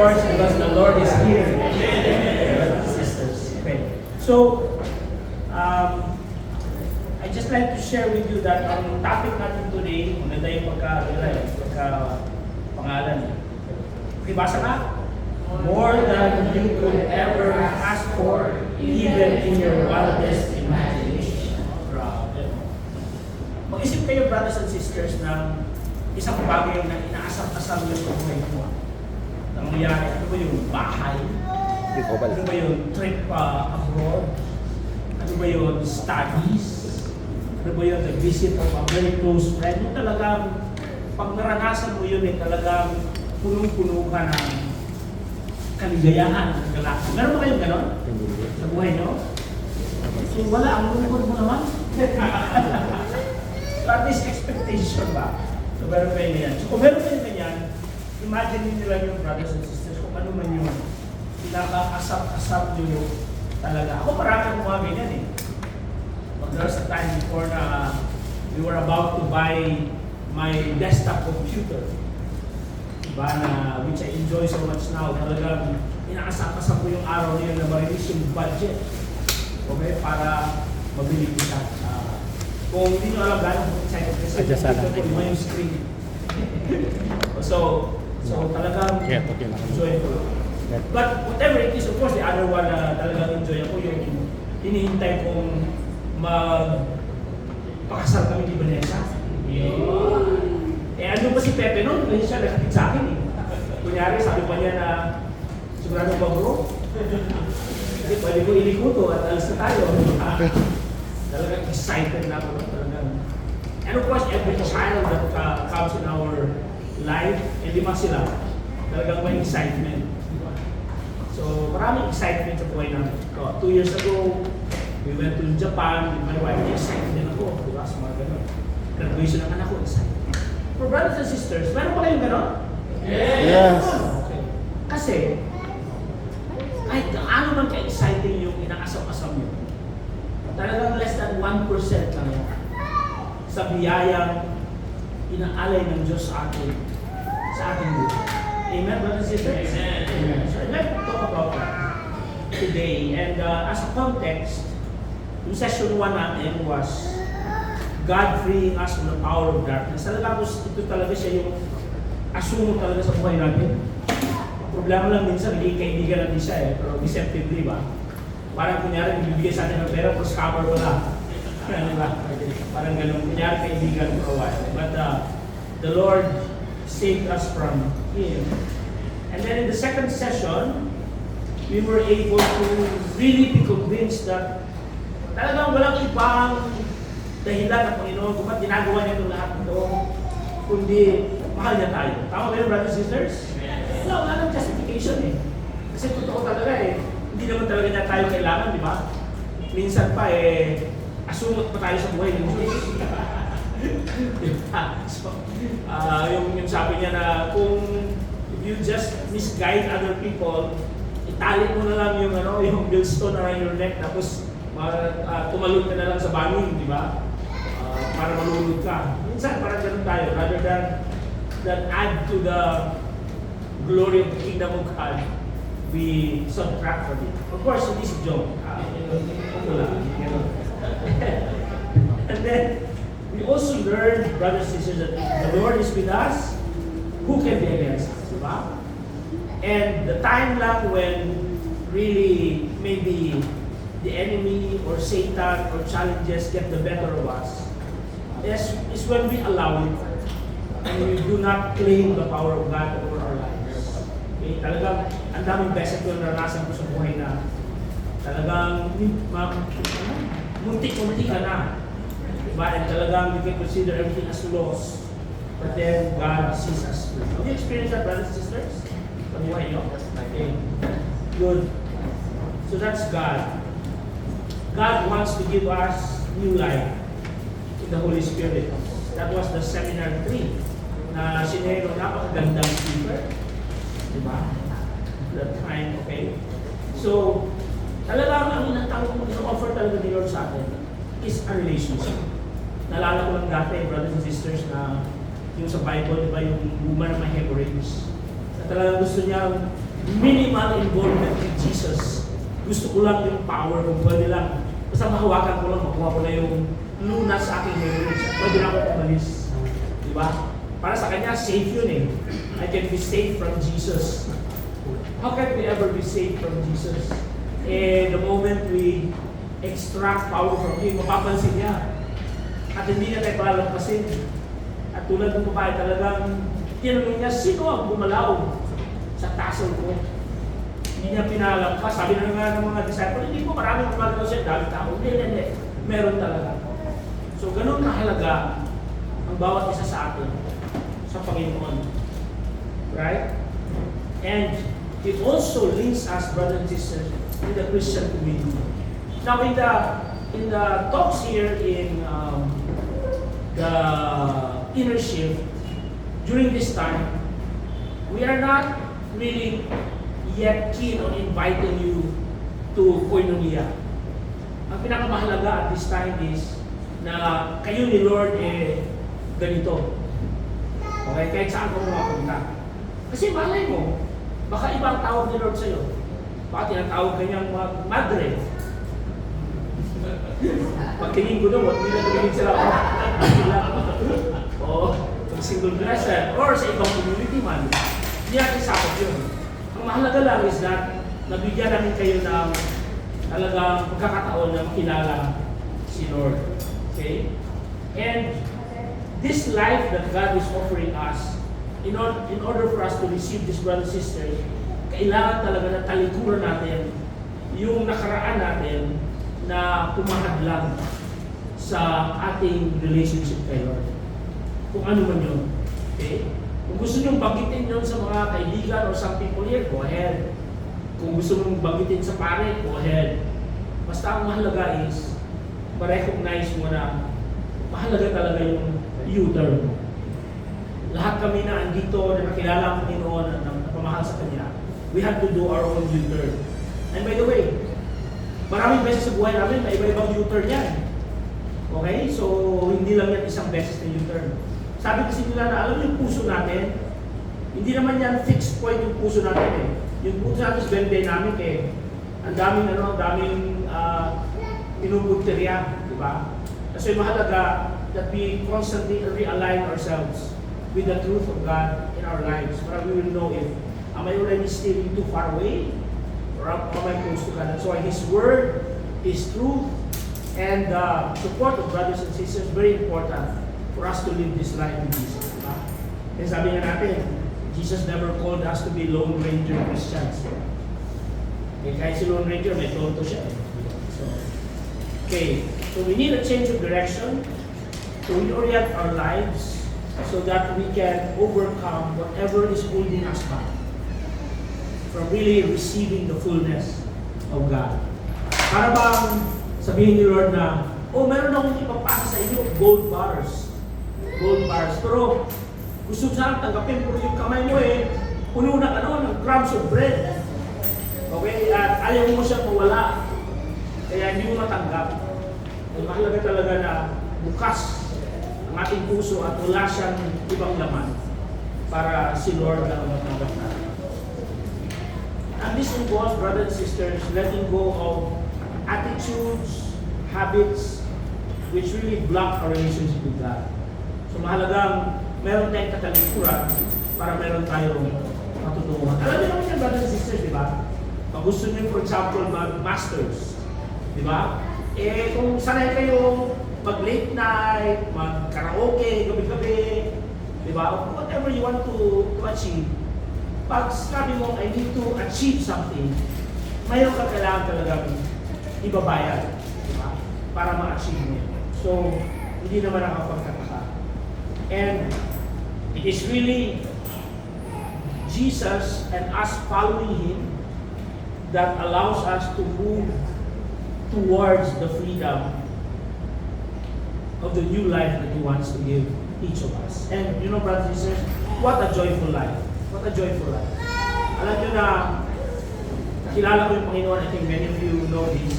course, because the Lord is here. Brothers and sisters. Okay. So, I just like to share with you that ang topic natin today, maganda yung pangalan. Okay, basa ka? More than you could ever ask for, even in your wildest imagination. Mag-isip kayo, brothers and sisters, ng isang bagay na inaasam-asam yung buhay mo. Nangyayari, ano ba yung bahay? Ano ba yung trip abroad? Ano ba yung studies? Ano ba yung the visit of a very close friend? Yung talagang, pag naranasan mo yun, talagang punong-puno ka ng kaligayahan, ng galak. Meron ba kayong ganon? Sa buhay nyo? So wala, ang lungkot mo naman. So at least expectation ba? So meron kayo ganyan. So kung meron kayo ganyan, imagine nyo lang yung brothers and sisters kung ano man yung pinaka-asap-asap nyo yung talaga. Ako marami akong mga ganyan eh. There was a time before na we were about to buy my desktop computer. Diba na, which I enjoy so much now. Talagang inaasap-asap ko yung araw na yun na ma-release yung budget. Okay, para mabili ko siya. Kung hindi nyo alam gano'n kung excited kasi yung screen. so talagang enjoy ko. But whatever it is, of course, the other one na talagang enjoy ako yung hinihintay kong magpakasal kami ni Vanessa. Ano pa si Pepe noon? Kasi siya nakakit sa akin eh. Kunyari, sabi pa niya na sigurado ba bro? Kasi pwede ko ilikuto at alas na tayo. Talagang excited na ako. And of course, every child that comes in our life, lima sila. Talagang may excitement. So, maraming excitement sa buhay namin. 2 years ago, we went to Japan with my wife. Excited din ako. Diba? Sa mga ganun. Graduation ng anak ko, excited. For brothers and sisters, meron pa kayong gano'n? Yes. Okay. Kasi, kahit ano man ka-exciting yung inaasam-asam nyo, talagang less than 1% lang yan sa biyayang inaalay ng Diyos sa ating buhay. Amen, brothers and sisters? Amen. So I'd like to talk about that today. And as a context, yung session 1 natin was God freeing us from the power of darkness. Talaga ito talaga siya yung asumo talaga sa buhay natin. Problema lang minsan, naging kaibigan natin siya eh, pero deceptively ba? Parang kunyari, bibigay sa atin ng pera, pero scammer wala. Diba? Parang ganun, kunyari kaibigan for a while. But the Lord saved us from him. And then in the second session, we were able to really be convinced that talagang walang ibang dahilan ng Panginoon kung ba't ginagawa niya itong lahat ito, kundi mahal niya tayo. Tama ba yun, brothers and sisters? Wala nang justification eh. Kasi totoo talaga eh. Hindi naman talaga niya tayo kailangan, di ba? Minsan pa eh, asumot pa tayo sa buhay ng Diyos. So, yung sabi niya na kung if you just misguide other people, itali mo na lang yung millstone around your neck, tapos tumalon ka na lang sa bangin, di ba? Para malulod ka. Minsan parang ganun tayo, rather than add to the glory of the kingdom of God, we subtract from it. Of course, hindi si Job. And then, we also learned, brothers and sisters, that if the Lord is with us, who can be against us, di ba? And the time lang when really maybe the enemy or Satan or challenges get the better of us is when we allow it and we do not claim the power of God over our lives. Okay? Talagang ang daming beses ko naranasan ko sa buhay na talagang muntik-muntik ka na. Diba? And talagang you can consider everything as loss. But then God sees us. Have you experienced that, brothers and sisters? Sa buhay nyo? Okay. Good. So that's God. God wants to give us new life in the Holy Spirit. That was the seminar 3 na sinero, napakagandang speaker. Diba? That time, okay? So, talagang ang ino-offer talaga ni Lord sa atin is a relationship. Naalala ko lang dati, brothers and sisters, na yung sa Bible, diba yung woman ng may hemorrhage. na talagang gusto niyang minimal involvement with Jesus. Gusto ko lang yung power, kung pwede lang. Basta mahawakan ko lang, makuha ko na yung lunas sa aking heritage. Pwede lang ako umalis. Diba? Para sa kanya, safe yun eh. I can be safe from Jesus. How can we ever be safe from Jesus? The moment we extract power from Him, mapapansin niya. At hindi niya tayo palampasin. At tulad ng babae talagang tinanong niya, sino ang gumalaw sa tassel ko? Hindi niya pinalampas. Sabi na nga ng mga disciple, hindi mo maraming gumalaw siya, dami tao. Hindi. Meron talaga. So, ganun kahalaga ang bawat isa sa atin sa Panginoon. Right? And it also links us, brothers and sisters, in the Christian community. Now, in the talks here in the inner shift, during this time, we are not really yet keen on inviting you to Koinonia. Ang pinakamahalaga at this time is na kayo ni Lord ganito. Okay? Kahit saan ko mapunta. Kasi malay mo, baka ibang tawag ni Lord sa'yo. Baka tinatawag kanyang madre. Pagtingin ko doon, hindi na tumingin sila ako. O single blessed. Or sa ibang community man. Hindi natin sakot yun. Ang mahalaga lang is that nabigyan namin kayo ng talagang pagkakataon na makilala si Lord. Okay? And this life that God is offering us, in order for us to receive this brothers and sisters, kailangan talaga na talikuran natin yung nakaraan natin na pumahadlang sa ating relationship kay Lord. Kung ano man yun. Okay? Kung gusto nyo banggitin yun sa mga kaibigan or some people here, go ahead. Kung gusto mong banggitin sa pare, go ahead. Basta ang mahalaga is, ma-recognize mo na mahalaga talaga yung U-turn. Lahat kami na andito na nakilala ang Panginoon na napamahal sa Kanya, we have to do our own U-turn. And by the way, maraming beses sa buhay namin, may iba-ibang U-turn yan. Okay? So, hindi lang yan isang beses na U-turn. Sabi kasi nila na, alam yung puso natin, hindi naman yan fixed point yung puso natin eh. Yung puso natin is bende namin eh. Ang daming pinupugterya, di ba? Kasi mahalaga that we constantly realign ourselves with the truth of God in our lives. Para we will know if am I already still too far away or am I close to God? That's why His Word, His truth, and the support of brothers and sisters is very important for us to live this life with Jesus. Diba? Kaya sabi nga natin, Jesus never called us to be Lone Ranger Christians. Okay, kahit si Lone Ranger, may tonto siya. So we need a change of direction to reorient our lives so that we can overcome whatever is holding us back from really receiving the fullness of God. Para bang sabihin ni Lord na, oh, meron akong ipapasa sa inyo, gold bars. Gold bars. Pero gusto saan tanggapin ko yung kamay mo puno ng crumbs of bread. Okay? At ayaw mo siya mawala. Kaya hindi mo matanggap. Ay mahalaga talaga na bukas ang ating puso at wala siyang ibang laman para si Lord na matanggap natin. And this involves, brothers and sisters, letting go of attitudes, habits, which really block our relationship with God. So mahalagang meron tayong katalikuran para meron tayong matutunguhan. Alam niyo naman yan, brothers and sisters, di ba? Pag gusto niyo, for example, mag-masters, di ba? Kung sanay kayo mag-late night, mag-karaoke, gabi-gabi, di ba? Whatever you want to achieve, pag sabi mo, I need to achieve something, mayroon ka kailangan talagang ibabayad, di ba? Para ma-achieve mo. So, hindi naman nakapagkataka. And it is really Jesus and us following Him that allows us to move towards the freedom of the new life that He wants to give each of us. And you know, brothers and sisters, what a joyful life. What a joyful life. Alam nyo na, kilala ko yung Panginoon, I think many of you know this.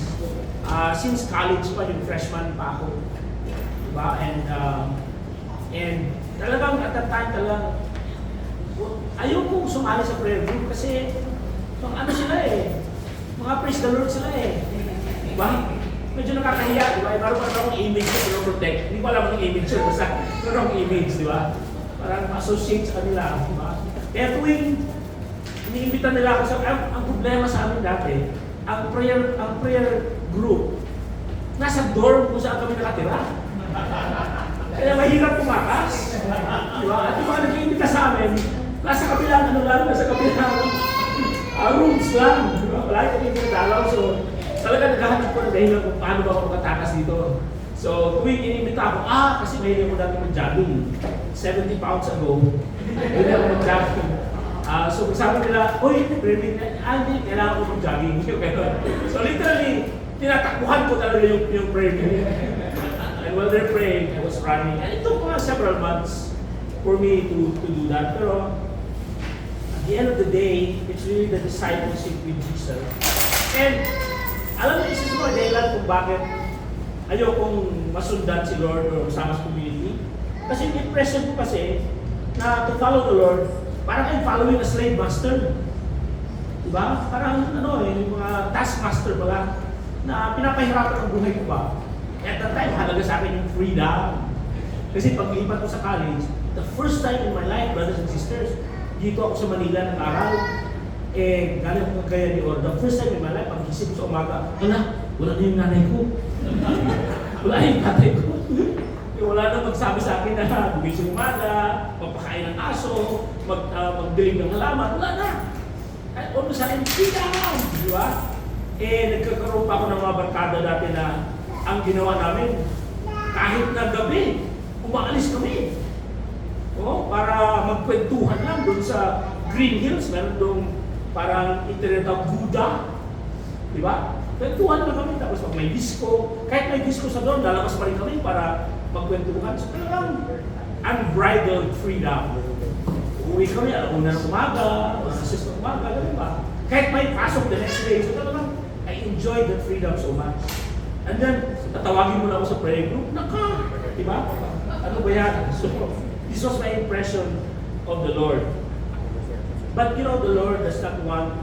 Since college pa, yung freshman pa ako. Diba? And talagang at that time, talagang Ayaw kong sumali sa prayer group kasi ano sila eh, mga praise the Lord sila eh. Diba? Medyo nakakahiya, diba? Meron pa akong image sa Pro Protect. Hindi ko alam ang image yun, basta meron akong image, diba? Parang associate sa kanila, diba? Kaya tuwing iniimbita nila ako sa, ang problema sa amin dati, ang prayer group, nasa dorm kung saan kami nakatira. Kaya mahirap pumakas. Diba? At yung mga nag-iimbita sa amin, nasa kabilang nasa kabilang rooms lang. Diba? Wala yung nag-iimbita dalaw. So, talaga naghahanap ko na dahilan kung paano ba ako makatakas dito. So, tuwing inimbita ako, kasi mahilig ko dati mag-jogging. 70 pounds ago, hindi ako mag-jogging. So, kasama nila, hindi, kailangan ko mag-jogging. So, literally, tinatakbuhan ko talaga yung prayer meeting. And while they're praying, I was running. And it took several months for me to do that. Pero, at the end of the day, it's really the discipleship with Jesus. And, alam mo, isa sa mga dahilan kung bakit ayokong masundan si Lord or masama sa community. Kasi yung impression ko kasi na to follow the Lord, parang I'm following a slave master. Diba? Parang yung mga taskmaster pala na pinapahirapan ang buhay ko ba. At that time, halaga sa akin yung freedom. Kasi paglipat ko sa college, the first time in my life, brothers and sisters, dito ako sa Manila nag-aral. Galing ko kaya ni Or, the first time in my life, pag-isip ko sa umaga, wala na yung nanay ko. Wala yung tatay ko. Wala na magsabi sa akin na gumising umaga, magpakain ng aso, magdilim ng halaman, wala na. At sa akin, freedom! Di ba? Nagkakaroon pa ako ng mga barkada dati na ang ginawa namin, kahit na gabi, umaalis kami. Para magkwentuhan lang doon sa Green Hills, meron doon parang internet Buddha. Di ba? Kwentuhan lang kami, tapos pag may disco, kahit may disco sa doon, lalabas pa rin kami para magkwentuhan. So talagang unbridled freedom. Uwi kami, 1:00 ng umaga, 6:00 ng umaga, gano'n ba? Kahit may pasok the next day, so talagang I enjoyed that freedom so much. And then, tatawagin mo na ako sa prayer group, di ba? Ano ba yan? So, this was my impression of the Lord. But the Lord does not want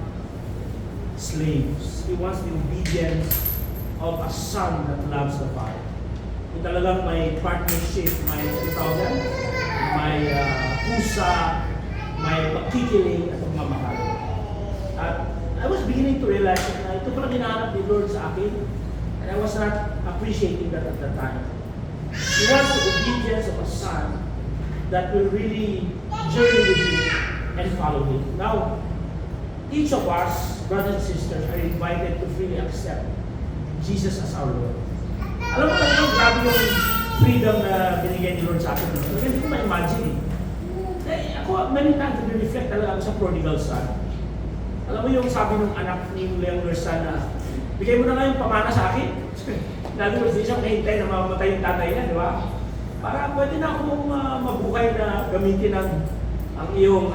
slaves. He wants the obedience of a son that loves the Father. Yung talagang may partnership, may pusa, may pakikiling at pagmamahal. At I was beginning to realize na ito pala hinahanap ni Lord sa akin. And I was not appreciating that at the time. He wants the obedience of a son that will really journey with him and follow him. Now, each of us, brothers and sisters, are invited to freely accept Jesus as our Lord. Alam mo talagang grabe yung freedom na binigay ni Lord sa akin. Hindi ko ma-imagine ako, many times, nag-reflect talaga ako sa prodigal son. Alam mo yung sabi ng anak ni younger son na, bigay mo na nga yung pamana sa akin. Lalo mo siya kahintay na mamamatay yung tatay niya, di ba? Para pwede na akong mabuhay na gamitin ang iyong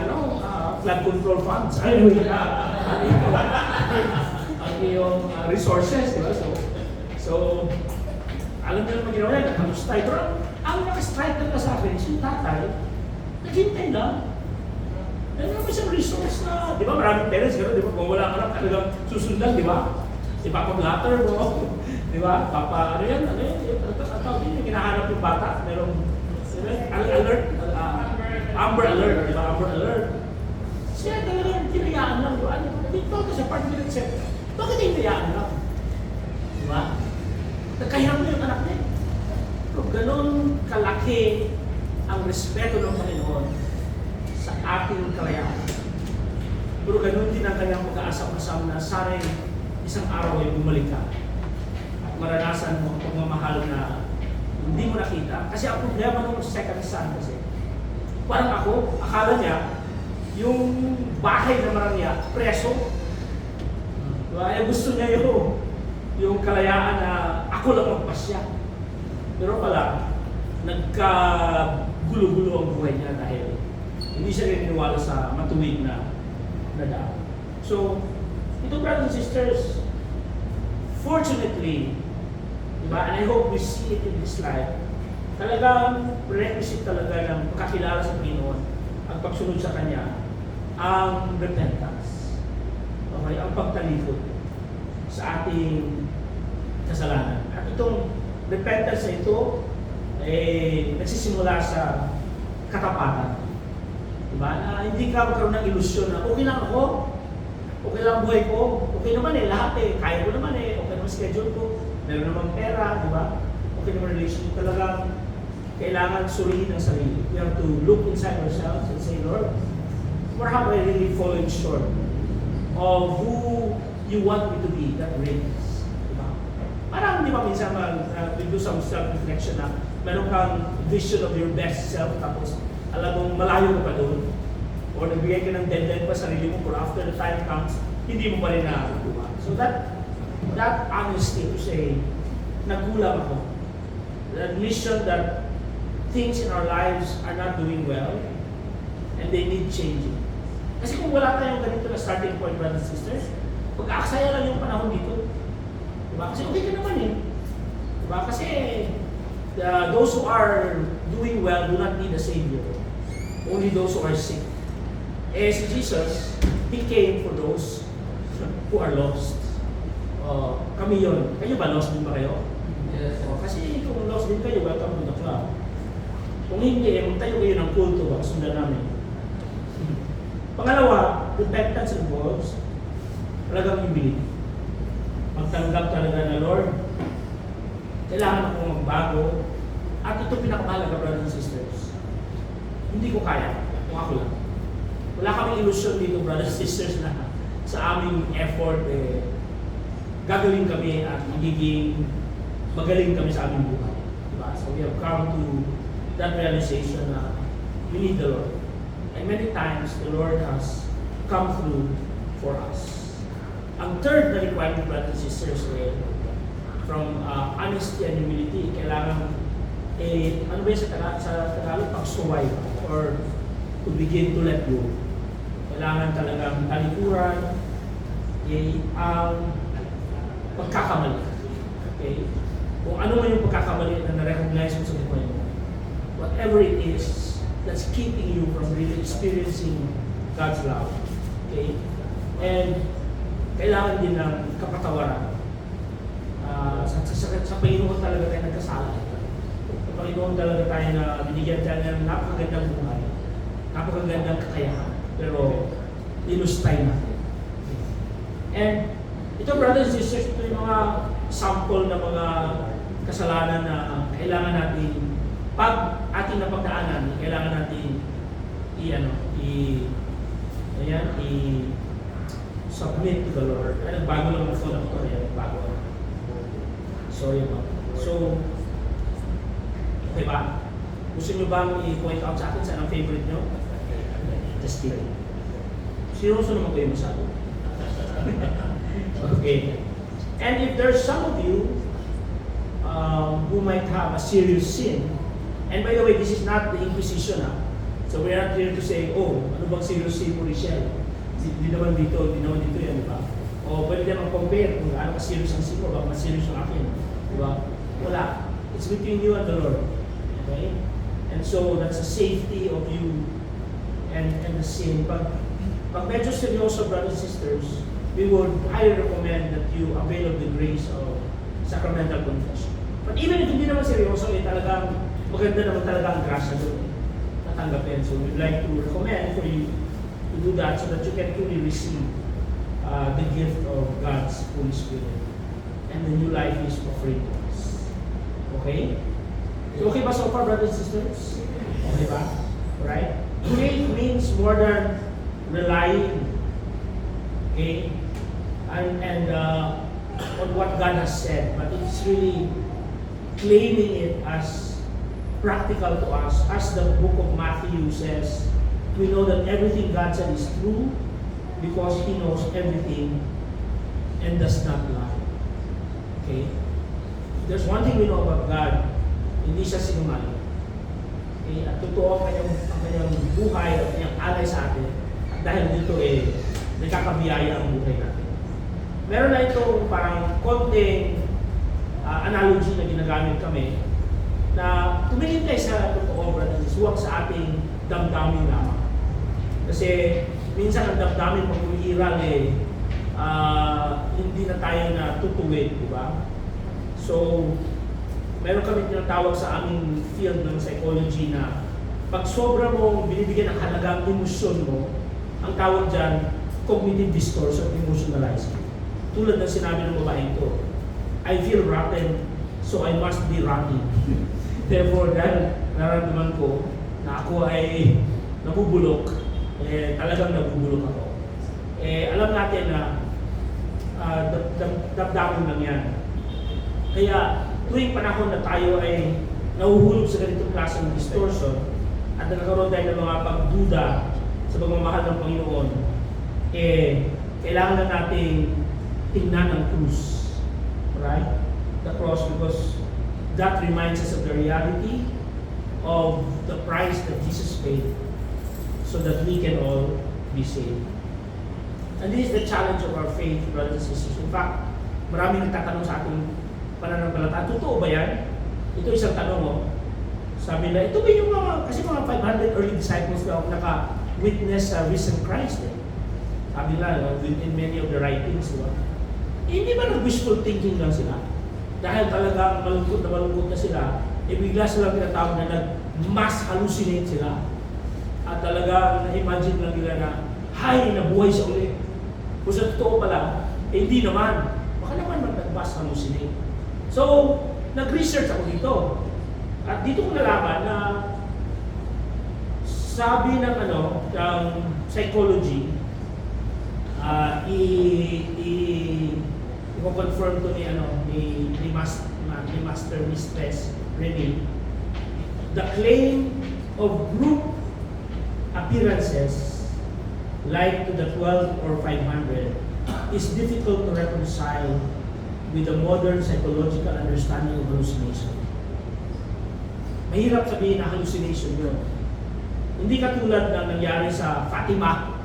flood control funds. Ang iyong resources, di ba? So, alam niyo naman ginawa yan, nag-strike. Pero ang naka-strike talaga sa akin is yung tatay, naghintay lang. Meron naman siyang resource na, di ba, maraming parents, gano'n, di ba, kung wala ka lang talagang susundan, di ba? Si Papa Blatter mo, di ba? Papa, yung hinahanap yung bata, merong alert, Amber Alert, di ba? Amber Alert. Siya talagang tinayaan lang, di ba? Dito sa part nila, bakit tinayaan lang? Di ba? Nagkahiram mo yung anak niya. Pero ganun kalaki ang respeto ng Panginoon sa ating kalayaan. Pero ganun din ang kanyang pag-aasam-asam na sana'y isang araw ay bumalik ka at maranasan mo ang pagmamahal na hindi mo nakita. Kasi ang problema nung second son kasi, parang ako, akala niya, yung bahay na marangya, preso. Diba? Gusto niya yung kalayaan na ako lang magpasya. Pero pala, nagkagulo-gulo ang buhay niya dahil hindi siya naniniwala sa matuwid na daan. So, ito brothers and sisters, fortunately, diba, and I hope we see it in this life, talagang requisite talaga ng pagkakilala sa Panginoon ang pagsunod sa Kanya, ang repentance. Okay, ang pagtalikod sa ating kasalanan. At itong repentance na ito, nagsisimula sa katapatan. Diba? Na hindi ka magkaroon ng ilusyon na okay lang ako, okay lang buhay ko, okay naman lahat kaya ko naman okay naman schedule ko, meron naman pera, di ba? Okay naman relationship, talagang kailangan suriin ang sarili. We have to look inside ourselves and say, Lord, where have I really fallen short of who you want me to be, that greatness? Diba? Parang di ba minsan we do some self-reflection na meron kang vision of your best self, tapos alam mong malayo ka pa doon. O nagbigay ka ng deadline pa sa sarili mo, but after the time comes, hindi mo pa rin nakakagawa. So that honesty to say, nagkulang ako. The admission that things in our lives are not doing well, and they need changing. Kasi kung wala tayong ganito na starting point, brothers and sisters, pag-aaksaya lang yung panahon dito. Diba? Kasi okay ka naman Diba? Kasi those who are doing well do not need a Savior. Only those who are sick. Si Jesus, He came for those who are lost. Kami yun. Kayo ba? Lost din ba kayo? Yes. Kasi kung lost din kayo, welcome to the club. Kung hindi, magtayo kayo ng kulto, baka sundan namin. Pangalawa, repentance involves talagang humility. Magtanggap talaga na, Lord, kailangan akong magbago. At ito pinakamahalaga, brothers and sisters. Hindi ko kaya, kung ako lang. Wala kaming ilusyon dito, brothers and sisters, na sa aming effort, gagawin kami at magiging magaling kami sa aming buhay. Diba? So we have come to that realization na we need the Lord. And many times, the Lord has come through for us. Ang third na requirement, brothers and sisters, from honesty and humility, kailangan, ano ba sa Tagalog? Pagsuway or to begin to let go. Kailangan talagang talikuran, ang pagkakamali. Okay? Kung ano man yung pagkakamali na na-recognize mo sa buhay mo, whatever it is that's keeping you from really experiencing God's love. Okay? And kailangan din ng kapatawaran. Sa Panginoon talaga tayo nagkasala. Sa Panginoon talaga tayo na binigyan tayo ng napakagandang buhay, napakagandang kakayahan, pero linustay natin. And ito, brothers and sisters, ito yung mga sample na mga kasalanan na kailangan natin, pag ating napagdaanan, kailangan natin submit to the Lord. Ay, nagbago lang ang phone ako rin, nagbago. Sorry about that. So, okay ba? Gusto nyo bang i-point out sa akin saan ang favorite nyo? Just kidding. Seryoso naman kayo masyado. Okay. And if there's some of you who might have a serious sin, and by the way, this is not the Inquisition. So we're not here to say, oh, ano bang serious sin mo, Richelle? Hindi naman dito yan, di ba? O pwede naman compare kung ano ka-serious ang sin mo, baka mas-serious ang akin. Di ba? Wala. It's between you and the Lord. Okay? And so, that's the safety of you and the sin. Pag medyo seryoso, brothers and sisters, we would highly recommend that you avail of the grace of sacramental confession. But even if hindi naman seryoso, talagang maganda naman talaga ang grasya doon. Natanggapin. So we'd like to recommend for you to do that so that you can truly receive the gift of God's Holy Spirit. And the new life is offering to us. Okay? Okay ba so far, brothers and sisters? Okay ba? Alright? Faith means more than relying, okay, and on what God has said, but it's really claiming it as practical to us. As the book of Matthew says, we know that everything God said is true because He knows everything and does not lie. Okay? There's one thing we know about God, hindi siya sinungaling. Okay? At totoo ang kanyang buhay at kanyang alay sa atin. At dahil dito nagkakabiyaya ang buhay natin. Meron na itong parang konting analogy na ginagamit kami na tumingin tayo sa totoo, brothers, huwag sa ating damdamin lamang. Kasi minsan ang damdamin pag umiiral hindi na tayo na tutuwid, di ba? So, meron kami tinatawag sa aming field ng psychology na pag sobra mong binibigyan ng halagang emosyon mo, ang tawag dyan, cognitive distortion, emotionalizing. Tulad ng sinabi ng babaeng ito, I feel rotten, so I must be rotten. Therefore, dahil nararamdaman ko na ako ay nabubulok, talagang nabubulok ako. Alam natin na damdamin lang yan. Kaya tuwing panahon na tayo ay nahuhulog sa ganitong klaseng distortion at nagkaroon tayo ng mga pagduda sa pagmamahal ng Panginoon, kailangan na nating tingnan ang krus. Right? The cross, because that reminds us of the reality of the price that Jesus paid so that we can all be saved. And this is the challenge of our faith, brothers and sisters. In fact, maraming nagtatanong sa ating pananampalataya, totoo ba yan? Ito isang tanong mo. Sabi na, ito ba yung kasi mga 500 early disciples na naka-witness sa risen Christ Sabi na, in many of the writings, diba? Hindi ba nag-wishful thinking lang sila? Dahil talagang malungkot na sila, bigla silang tinatawag na nag-mass hallucinate sila. At talagang na-imagine lang nila na, hay, nabuhay siya ulit. Kung sa totoo pala, hindi naman. Baka naman nag-mass hallucinate. So, nag-research ako dito. At dito ko nalaman na sabi ng ng psychology, i-confirm to ni Master Mistress Remy, the claim of group appearances like to the 12 or 500 is difficult to reconcile with the modern psychological understanding of hallucination. Mahirap sabihin na hallucination yun. Hindi katulad ng nangyari sa Fatima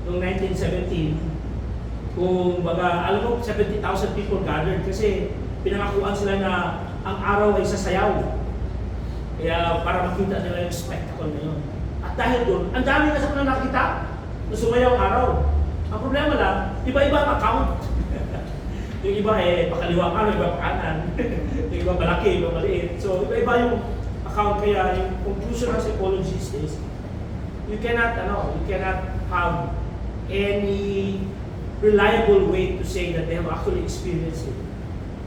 noong 1917, kung baga, alam mo, 70,000 people gathered kasi pinangakuan sila na ang araw ay sasayaw. Kaya para makita nila yung spectacle na yun. At dahil doon, ang dami na sa mga nakita na sumayaw ang araw. Ang problema lang, iba-iba ang account. Yung iba pakaliwa ka, yung iba pakanan. Yung iba malaki, yung iba maliit. So, iba-iba yung account. Kaya yung conclusion ng psychologist is, you cannot have any reliable way to say that they have actually experienced it.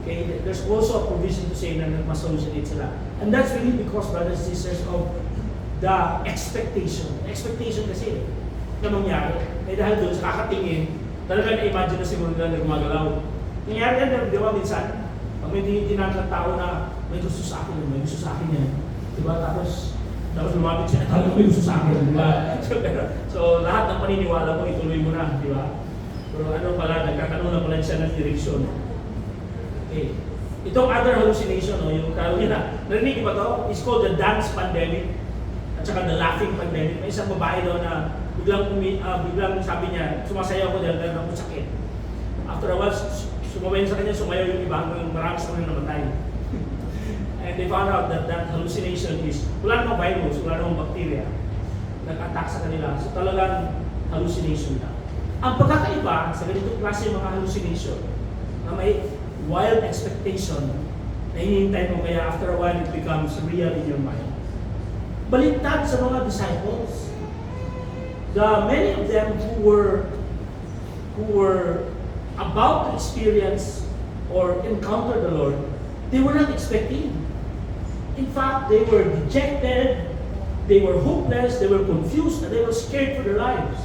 Okay? There's also a provision to say na nagmas-hallucinate sila. And that's really because, brothers and sisters, of the expectation. Expectation kasi na mangyari. Dahil doon sa kakatingin, talaga na-imagine na siguro nila na gumagalaw. Nangyari yan, di ba, minsan? Pag may tinatang tao na may gusto sa akin, may gusto sa akin yan. Di ba? Tapos lumapit siya, talaga may gusto sa akin, di ba? So, lahat ng paniniwala mo, ituloy mo na, di ba? Pero nagkatanong na pala siya ng direksyon. Okay. Itong other hallucination, yung Carolina, narinig ba ito? It's called the dance pandemic at saka the laughing pandemic. May isang babae doon na biglang sabi niya, sumasayaw ko dahil ako sakit. After a while, sumabay sa kanya, sumayaw yung iba hanggang marami sa kanya namatay. And they found out that hallucination is, wala namang virus, wala namang bacteria, nag-attack sa kanila. So talagang hallucination na. Ang pagkakaiba sa ganitong klase mga hallucination, na may wild expectation na hinihintay mo, kaya after a while it becomes real in your mind. Baliktad sa mga disciples. Many of them who were about to experience or encounter the Lord, they were not expecting. In fact, they were dejected, they were hopeless, they were confused, and they were scared for their lives.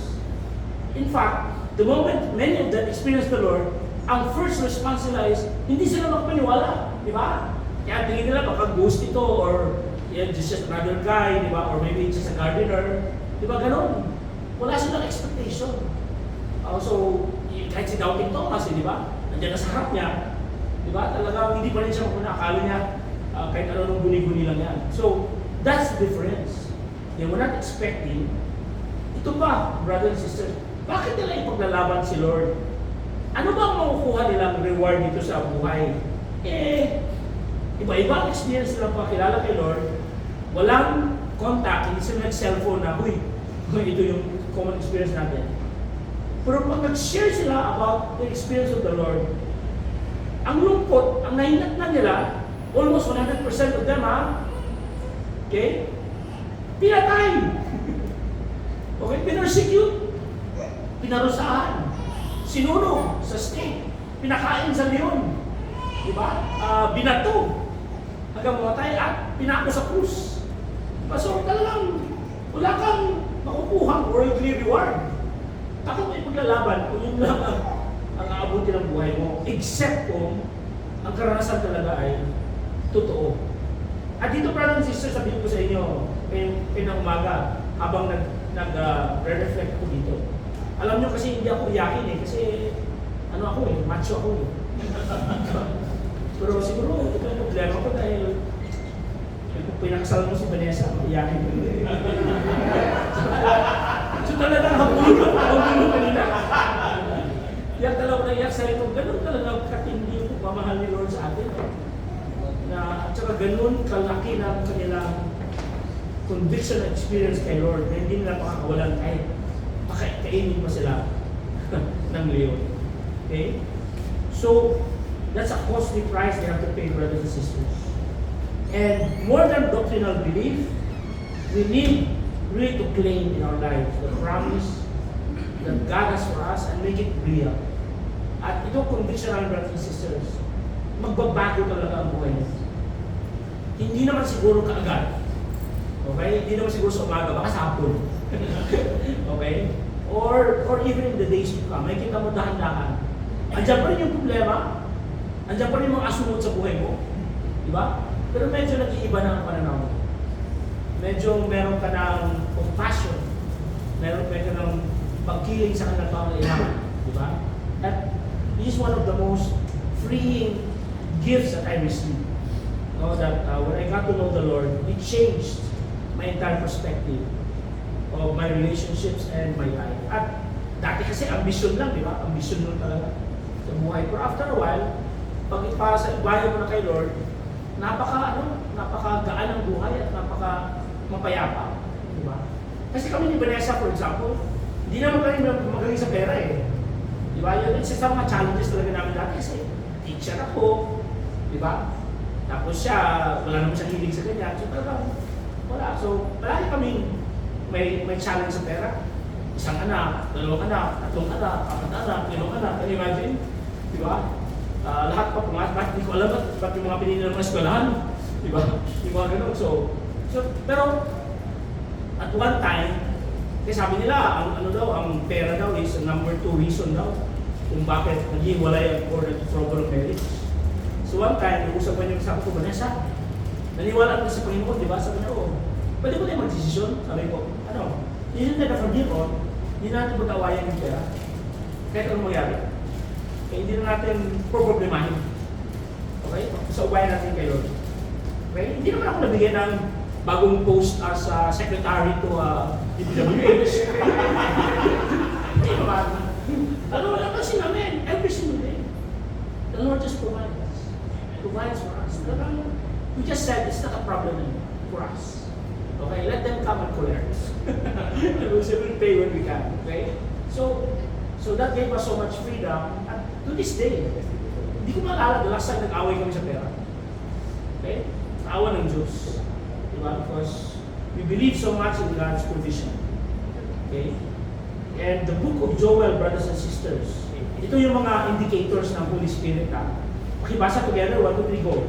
In fact, the moment many of them experienced the Lord, ang first response nila is, hindi sila magpaniwala, di ba? Kaya tingin nila baka ghost ito, or just another guy, di ba? Or maybe just a gardener, di ba? Ganon. Wala silang expectation. So, kahit si Doubting Thomas, di ba? Nandiyan na sa harap niya, di ba? Talaga, hindi pa rin siya makuna. Akala niya, kahit ano nung guni-guni lang yan. So, that's the difference. They were not expecting. Ito pa, brothers and sisters, bakit nila ipaglalaban si Lord? Ano ba ang makukuha nilang reward dito sa buhay? Iba-iba ang experience nilang pakilala kay Lord. Walang contact, hindi sila nag-cellphone na, ito yung common experience natin. Pero pag nag-share sila about the experience of the Lord, ang lungkot, ang nahinat na nila, almost 100% of them, okay? Pinatay. Okay? Pinersecute. Pinarusahan. Sinunog sa stake. Pinakain sa leon. Diba? Binato. Hanggang mamatay at pinako sa krus. Diba? So talagang wala kang makukuhang worldly reward. Takot may paglalaban kung yun lang ang aabuti ng buhay mo. Except kung ang karanasan talaga ay totoo. At dito, brother and sister, sabihin ko sa inyo, umaga, habang nag-reflect ko dito. Alam nyo kasi hindi ako iyakin eh, kasi ano ako eh, macho ako eh. Pero siguro, ito yung problema ko dahil kung pinakasal mo si Vanessa, iyakin ko eh. So talagang habulo kanina. Yan talaga naiyak sa ito, ganun talaga katindi yung pamahal ni Lord sa atin. Na, at saka ganun kalaki na kanilang conviction na experience kay Lord na hindi nila makakawalan kahit kainin pa sila ng leon. Okay? So, that's a costly price they have to pay, brothers and sisters. And more than doctrinal belief, we need really to claim in our lives the promise that God has for us and make it real. At ito, conviction namin, brothers and sisters, magbabago talaga ang buhay niyo. Hindi naman siguro kaagad. Okay? Hindi naman siguro sa umaga, baka sa hapon. Okay? Or even in the days to come, may kita mo dahan-dahan. Andiyan pa rin yung problema, andiyan pa rin yung mga asunod sa buhay mo. Diba? Pero medyo nag-iiba na ang pananaw mo. Medyo meron ka ng compassion. Meron ka ng pagkiling sa kanilang pangailangan. Diba? At this is one of the most freeing gifts that I received. That when I got to know the Lord, it changed my entire perspective of my relationships and my life. At dati kasi ambisyon lang, di ba? Ambisyon lang talaga sa buhay. Pero after a while, pag ipasa, ibayan mo na kay Lord, napaka-gaan ang buhay at napaka-mapayapa. Di ba? Kasi kami ni Vanessa, for example, hindi naman kami magaling sa pera eh. Di ba? Yun, isa sa mga challenges talaga namin dati kasi teacher ako, di ba? Tapos siya, wala naman siyang hilig sa ganyan. So talagang wala. So, palagi kaming may challenge sa pera. Isang anak, dalawang anak, tatlong anak, apat anak, limang anak. Can you imagine? Di ba? Lahat pa pumat. Hindi ko alam ba't yung mga pinili ng mga eskwelahan. Di ba? Yung mga ganun. So, pero at one time, kasi sabi nila, ang pera daw is number 2 reason daw kung bakit naghiwalay ang or trouble of marriage. So one time, nag-usap ko niya sabi ko, Vanessa, naniwala ko sa Panginoon, di ba? Sabi niya, pwede ko na yung mag-desisyon. Sabi ko, isn't that from here on, hindi natin mag-awayan yung pera. Kahit anong mangyari. Kaya hindi na natin problemahin. Okay? So, awayan natin kayo. Okay? Hindi naman ako nabigyan ng bagong post as secretary to DPWH. Hindi naman. Wala kasi namin. Every single day. The Lord just provides for us. We just said it's not a problem for us. Okay, let them come and collect. And we'll pay when we can. Okay? So that gave us so much freedom. At to this day, hindi ko maalala the last time nag-away kami sa pera. Okay? Awa ng Diyos. Diba? Because we believe so much in God's provision. Okay? And the book of Joel, brothers and sisters, ito yung mga indicators ng Holy Spirit. Pakibasa together, 1, 2, 3, go.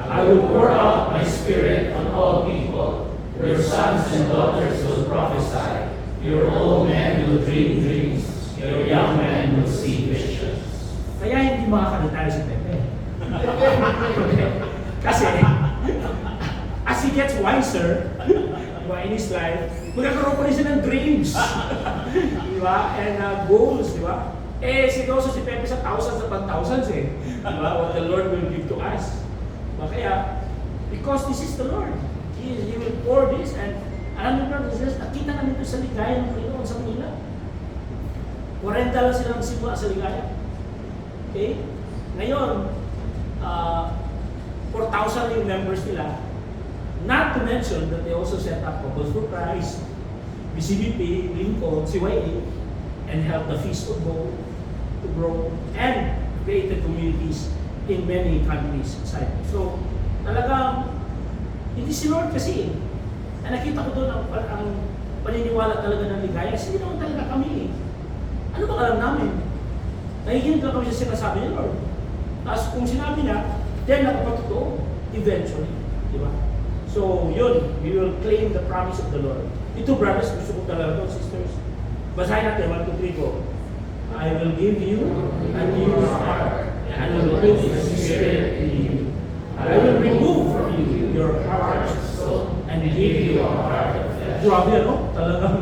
I will pour out my spirit on all people. Your sons and daughters will prophesy. Your old men will dream dreams. Your young men will see visions. Kaya hindi makakalitali si Pepe. Kasi, as he gets wiser, in his life, magkakaroon pa rin siya ng dreams. Diba? And goals, diba? Seryoso si Pepe sa thousands upon thousands eh. Diba? What the Lord will give to us. Diba? Kaya, because this is the Lord. He will pour this and alam mo na, nakita namin ito sa ligaya ng Panginoon sa Manila. 40 lang sila nagsimula sa ligaya. Okay? Ngayon, 4,000 yung members nila. Not to mention that they also set up couples for Christ, BCBP, Lincoln, CYA, and helped the Feast of Bowl to grow and created communities in many countries outside. So, talagang, hindi si Lord kasi eh. Na nakita ko doon ang paniniwala talaga ng ligaya, kasi hindi naman talaga kami eh. Ano ba alam namin? Nakikinig lang kami sa sinasabi ni Lord. Tapos kung sinabi niya, then nakapatotoo, eventually. Di ba? So, yun, we will claim the promise of the Lord. Ito, brothers, gusto ko talaga ito, sisters. Basahin natin, 1, 2, 3 go. I will give you a new heart, and I will put the Spirit in you. I will remove from you your heart of stone, and give you a heart of flesh. Grabe, ano? Talagang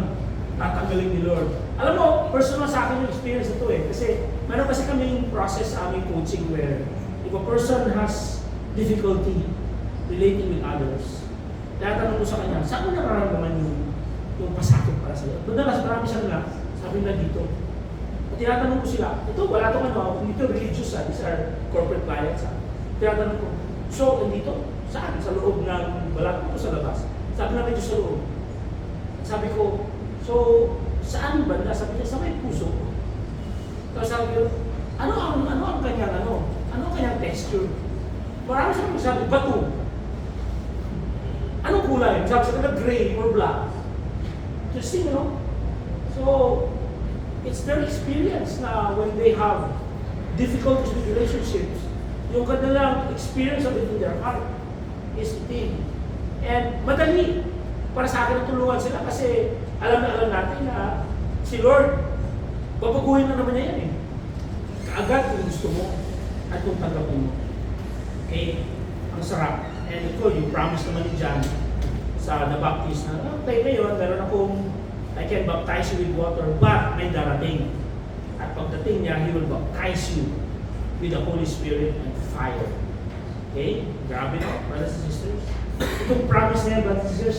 tatanggalin ni Lord. Alam mo, personal sa akin yung experience ito eh. Kasi, meron kasi kaming process sa aming coaching where if a person has difficulty relating with others, tatanong ko sa kanya, saan mo nararamdaman yung pasakit para sa'yo? Madalas marami siya na, sabi na dito. At tinatanong ko sila, ito wala itong ano, dito religious ha, these are corporate clients ha. Tinatanong ko, so, dito, saan? Sa loob ng balat ko sa labas? Sabi na medyo sa loob. Sabi ko, so, saan banda? Sabi niya, sa may puso. Tapos sabi ko, ano ang kanyang texture? Marami siya magsabi, bato. Anong kulay? Sabi sa kanila, gray or black. Interesting, you know? So, it's their experience na when they have difficulties with relationships, yung kanilang experience of it in their heart is itim. And madali para sa akin tulungan sila kasi alam natin na si Lord, babaguhin na naman niya yan eh. Kaagad kung gusto mo at kung tanggapin mo. Okay? Ang sarap. And ito, yung promise naman ni John sa nabaptize na, okay, ngayon, meron akong, I can baptize you with water, but may darating. At pagdating niya, He will baptize you with the Holy Spirit and fire. Okay? Grabe no, brothers and sisters. Itong promise niya, brothers and sisters,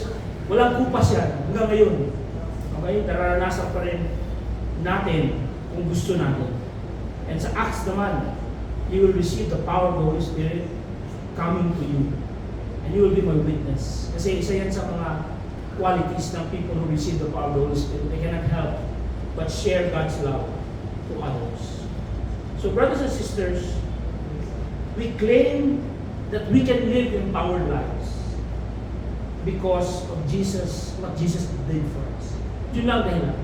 walang kupas yan hanggang ngayon. Okay? Nararanasan pa rin natin kung gusto natin. And sa Acts naman, you will receive the power of the Holy Spirit coming to you. And you will be my witness. Kasi isa yan sa mga qualities ng people who receive the power of the Holy Spirit. They cannot help but share God's love to others. So brothers and sisters, we claim that we can live empowered lives because of Jesus, what Jesus did for us. Yun lang dahilan.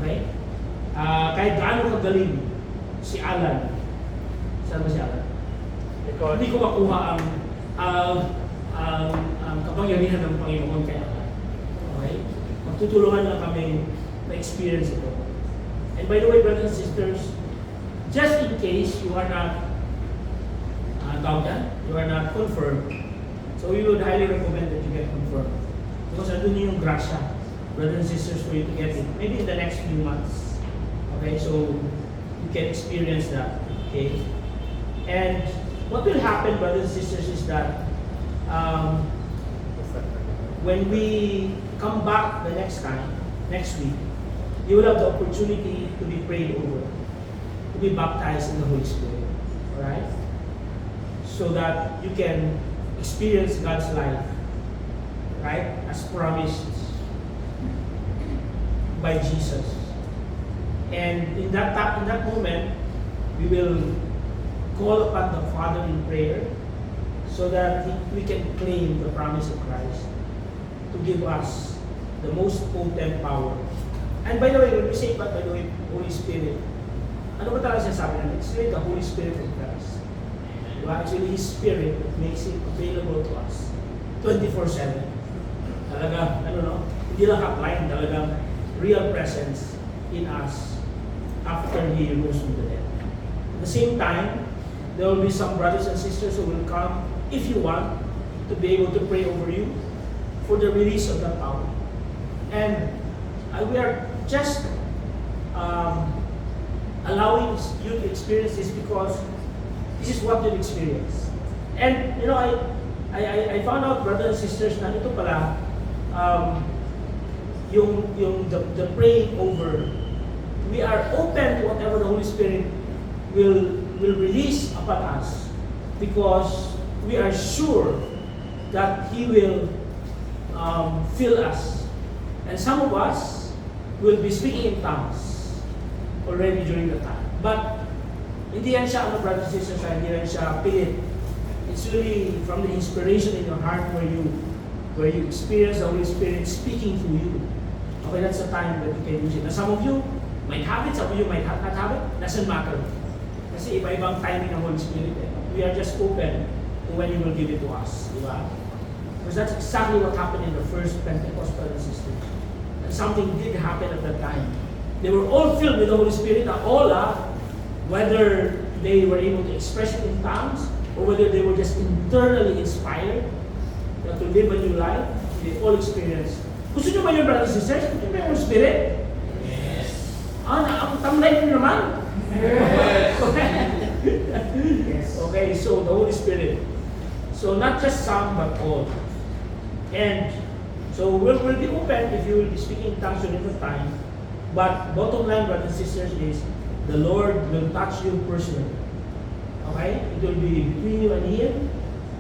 Okay? Kahit gaano kagaling si Alan. Saan ba si Alan? Hindi ko makuha ang kapangyarihan ng Panginoon kay Alan. Okay? Magtutulungan lang kami na-experience ito. And by the way, brothers and sisters, just in case you are not you are not confirmed, so we would highly recommend that you get confirmed. Because andun yung grasya, brothers and sisters, for you to get it. Maybe in the next few months. Okay, so you can experience that. Okay? And what will happen, brothers and sisters, is that when we come back the next week, you will have the opportunity to be prayed over, to be baptized in the Holy Spirit. Alright? So that you can experience God's life, right? As promised by Jesus. And in that moment, we will call upon the Father in prayer so that we can claim the promise of Christ to give us the most potent power. And by the way, when we say, but by the way, Holy Spirit, ano ba talaga sinasabi natin? It's really the Holy Spirit of Christ. Diba? Actually, His Spirit makes it available to us 24/7. Talaga, hindi lang hotline, talagang real presence in us after He rose from the dead. At the same time, there will be some brothers and sisters who will come, if you want, to be able to pray over you for the release of that power. And we are just allowing you to experience this because this is what you'll experience. And I found out, brothers and sisters, na ito pala the praying over, we are open to whatever the Holy Spirit will release upon us because we are sure that He will fill us. And some of us will be speaking in tongues already during the time. But hindi yan siya, brothers and sisters, hindi yan siya pilit. It's really from the inspiration in your heart where you experience the Holy Spirit speaking through you. Okay, that's the time that you can use it. Now, some of you might have it, some of you might not have it. Doesn't matter. Kasi iba-ibang timing ng Holy Spirit. We are just open to when He will give it to us. Di ba? Because that's exactly what happened in the first Pentecost, brothers and sisters. And something did happen at that time. They were all filled with the Holy Spirit. Whether they were able to express it in tongues or whether they were just internally inspired to live a new life, they all experienced. Gusto nyo ba yun, brothers and sisters? Gusto nyo ba yung Spirit? Yes. Ang tamlay nyo naman? Yes. Yes. Okay, so the Holy Spirit. So not just some, but all. And so we'll be open if you will be speaking in tongues during the time. But bottom line, brothers and sisters, is the Lord will touch you personally. Okay? It will be between you and Him.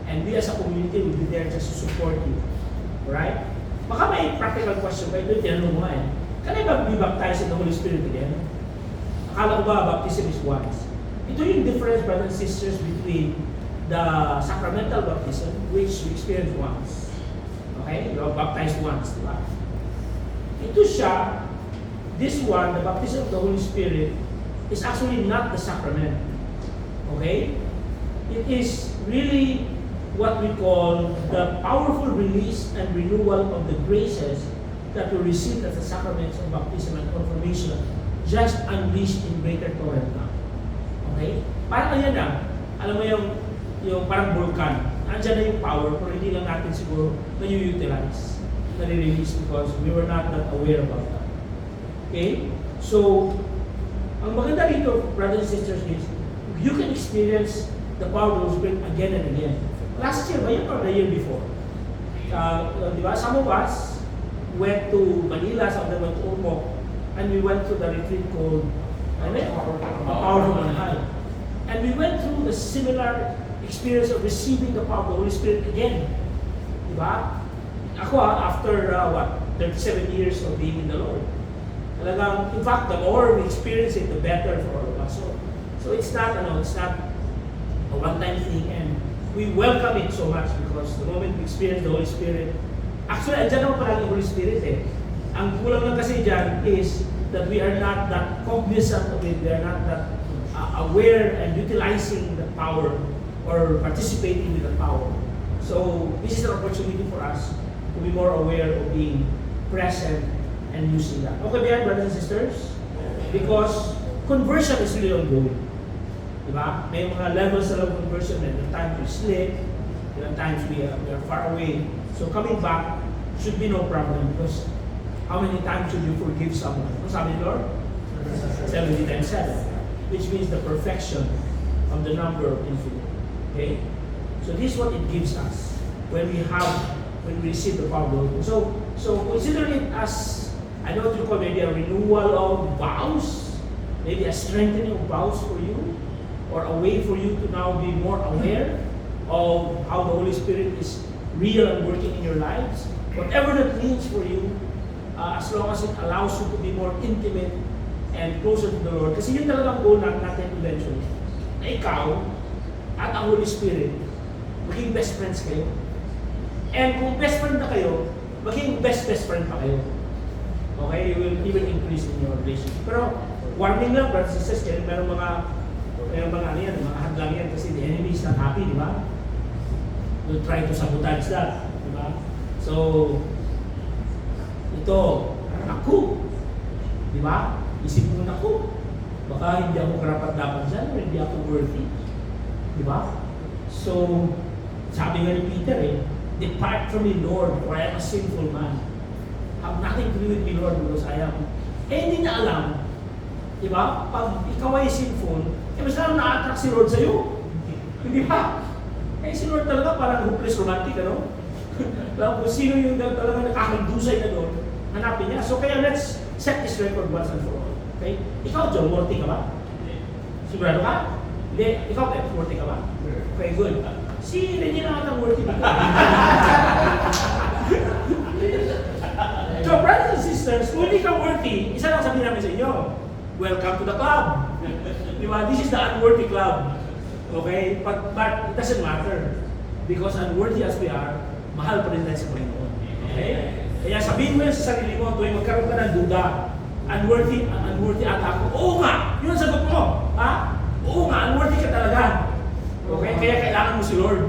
And we as a community will be there just to support you. Alright? Baka may practical question ba? Ito, tinanong mo eh. Can I be baptized in the Holy Spirit again? Akala ko ba baptism is once? Ito yung difference, brothers and sisters, between the sacramental baptism, which we experience once. Okay? You are baptized once, di ba? Ito siya, this one, the baptism of the Holy Spirit, is actually not the sacrament. Okay? It is really what we call the powerful release and renewal of the graces that we receive as the sacraments of baptism and confirmation, just unleashed in greater torrent now. Okay? Parang yan na, alam mo yung parang vulkan, andyan na yung power, pero hindi lang natin siguro na-utilize, na-release because we were not that aware about that. Okay? So, ang maganda rito, brothers and sisters, is you can experience the power of the Spirit again and again. Last year, ba yun or the year before? Di ba? Some of us went to Manila, some of them went to Ormoc, and we went to the retreat called Power from on High. And we went through the similar experience of receiving the power of the Holy Spirit again. Di ba? Ako after 37 years of being in the Lord. Talagang, in fact, the more we experience it, the better for all of us. So it's not a one-time thing, and we welcome it so much because the moment we experience the Holy Spirit, actually, andyan naman pala yung Holy Spirit eh. Ang kulang lang kasi dyan is that we are not that cognizant of it, we are not that aware and utilizing the power or participating with the power. So this is an opportunity for us to be more aware of being present and using that. Okay ba yan, brothers and sisters? Because conversion is really ongoing. Diba? May mga levels of conversion, and the times we slip, there are times we are far away. So coming back should be no problem because how many times should you forgive someone? Ano sabi ni Lord? 70 times 7. Which means the perfection of the number of infinite. Okay? So this is what it gives us when we receive the power of the Holy Spirit. So consider it as, I know what you call maybe a renewal of vows, maybe a strengthening of vows for you, or a way for you to now be more aware of how the Holy Spirit is real and working in your lives. Whatever that means for you, as long as it allows you to be more intimate and closer to the Lord. Kasi yun talagang goal natin eventually. Na ikaw at ang Holy Spirit, maging best friends kayo. And kung best friend na kayo, maging best friend pa kayo. Okay? You will even increase in your relationship. Pero warning lang, brothers and sisters, meron mga hadlang yan kasi the enemy is not happy, di ba? Will try to sabotage that, di ba? So, ito, ako, di ba? Isip mo na ako, baka hindi ako karapat-dapat dyan or hindi ako worthy, di ba? So, sabi nga ni Peter depart from me, Lord, for I am a sinful man. Have nothing to do with me, Lord, because I am. Hindi na alam, di ba? Pag ikaw ay sinful, mas lang na-attract si Lord sa'yo. Hindi ba? Si Lord talaga parang hopeless romantic, ano? Kung sino yung talaga nakakagdusay na doon, hanapin niya. So kaya let's set this record once and for all. Okay? Ikaw, John, worthy ka ba? Sigurado ka? Hindi. Ikaw, Pep, worthy ka ba? Okay, good. Si Renny na atang worthy ba? So, brothers and sisters, sisters, kung hindi ka worthy, isa lang sabihin namin sa inyo, welcome to the club. Di ba? This is the unworthy club. Okay? But it doesn't matter. Because unworthy as we are, mahal pa rin tayo sa Panginoon. Okay? Kaya sabihin mo yan sa sarili mo, tuwing magkaroon ka ng duda, unworthy ata ako. Oo nga! Yun ang sagot mo. Ha? Oo nga, unworthy ka talaga. Okay? Kaya kailangan mo si Lord.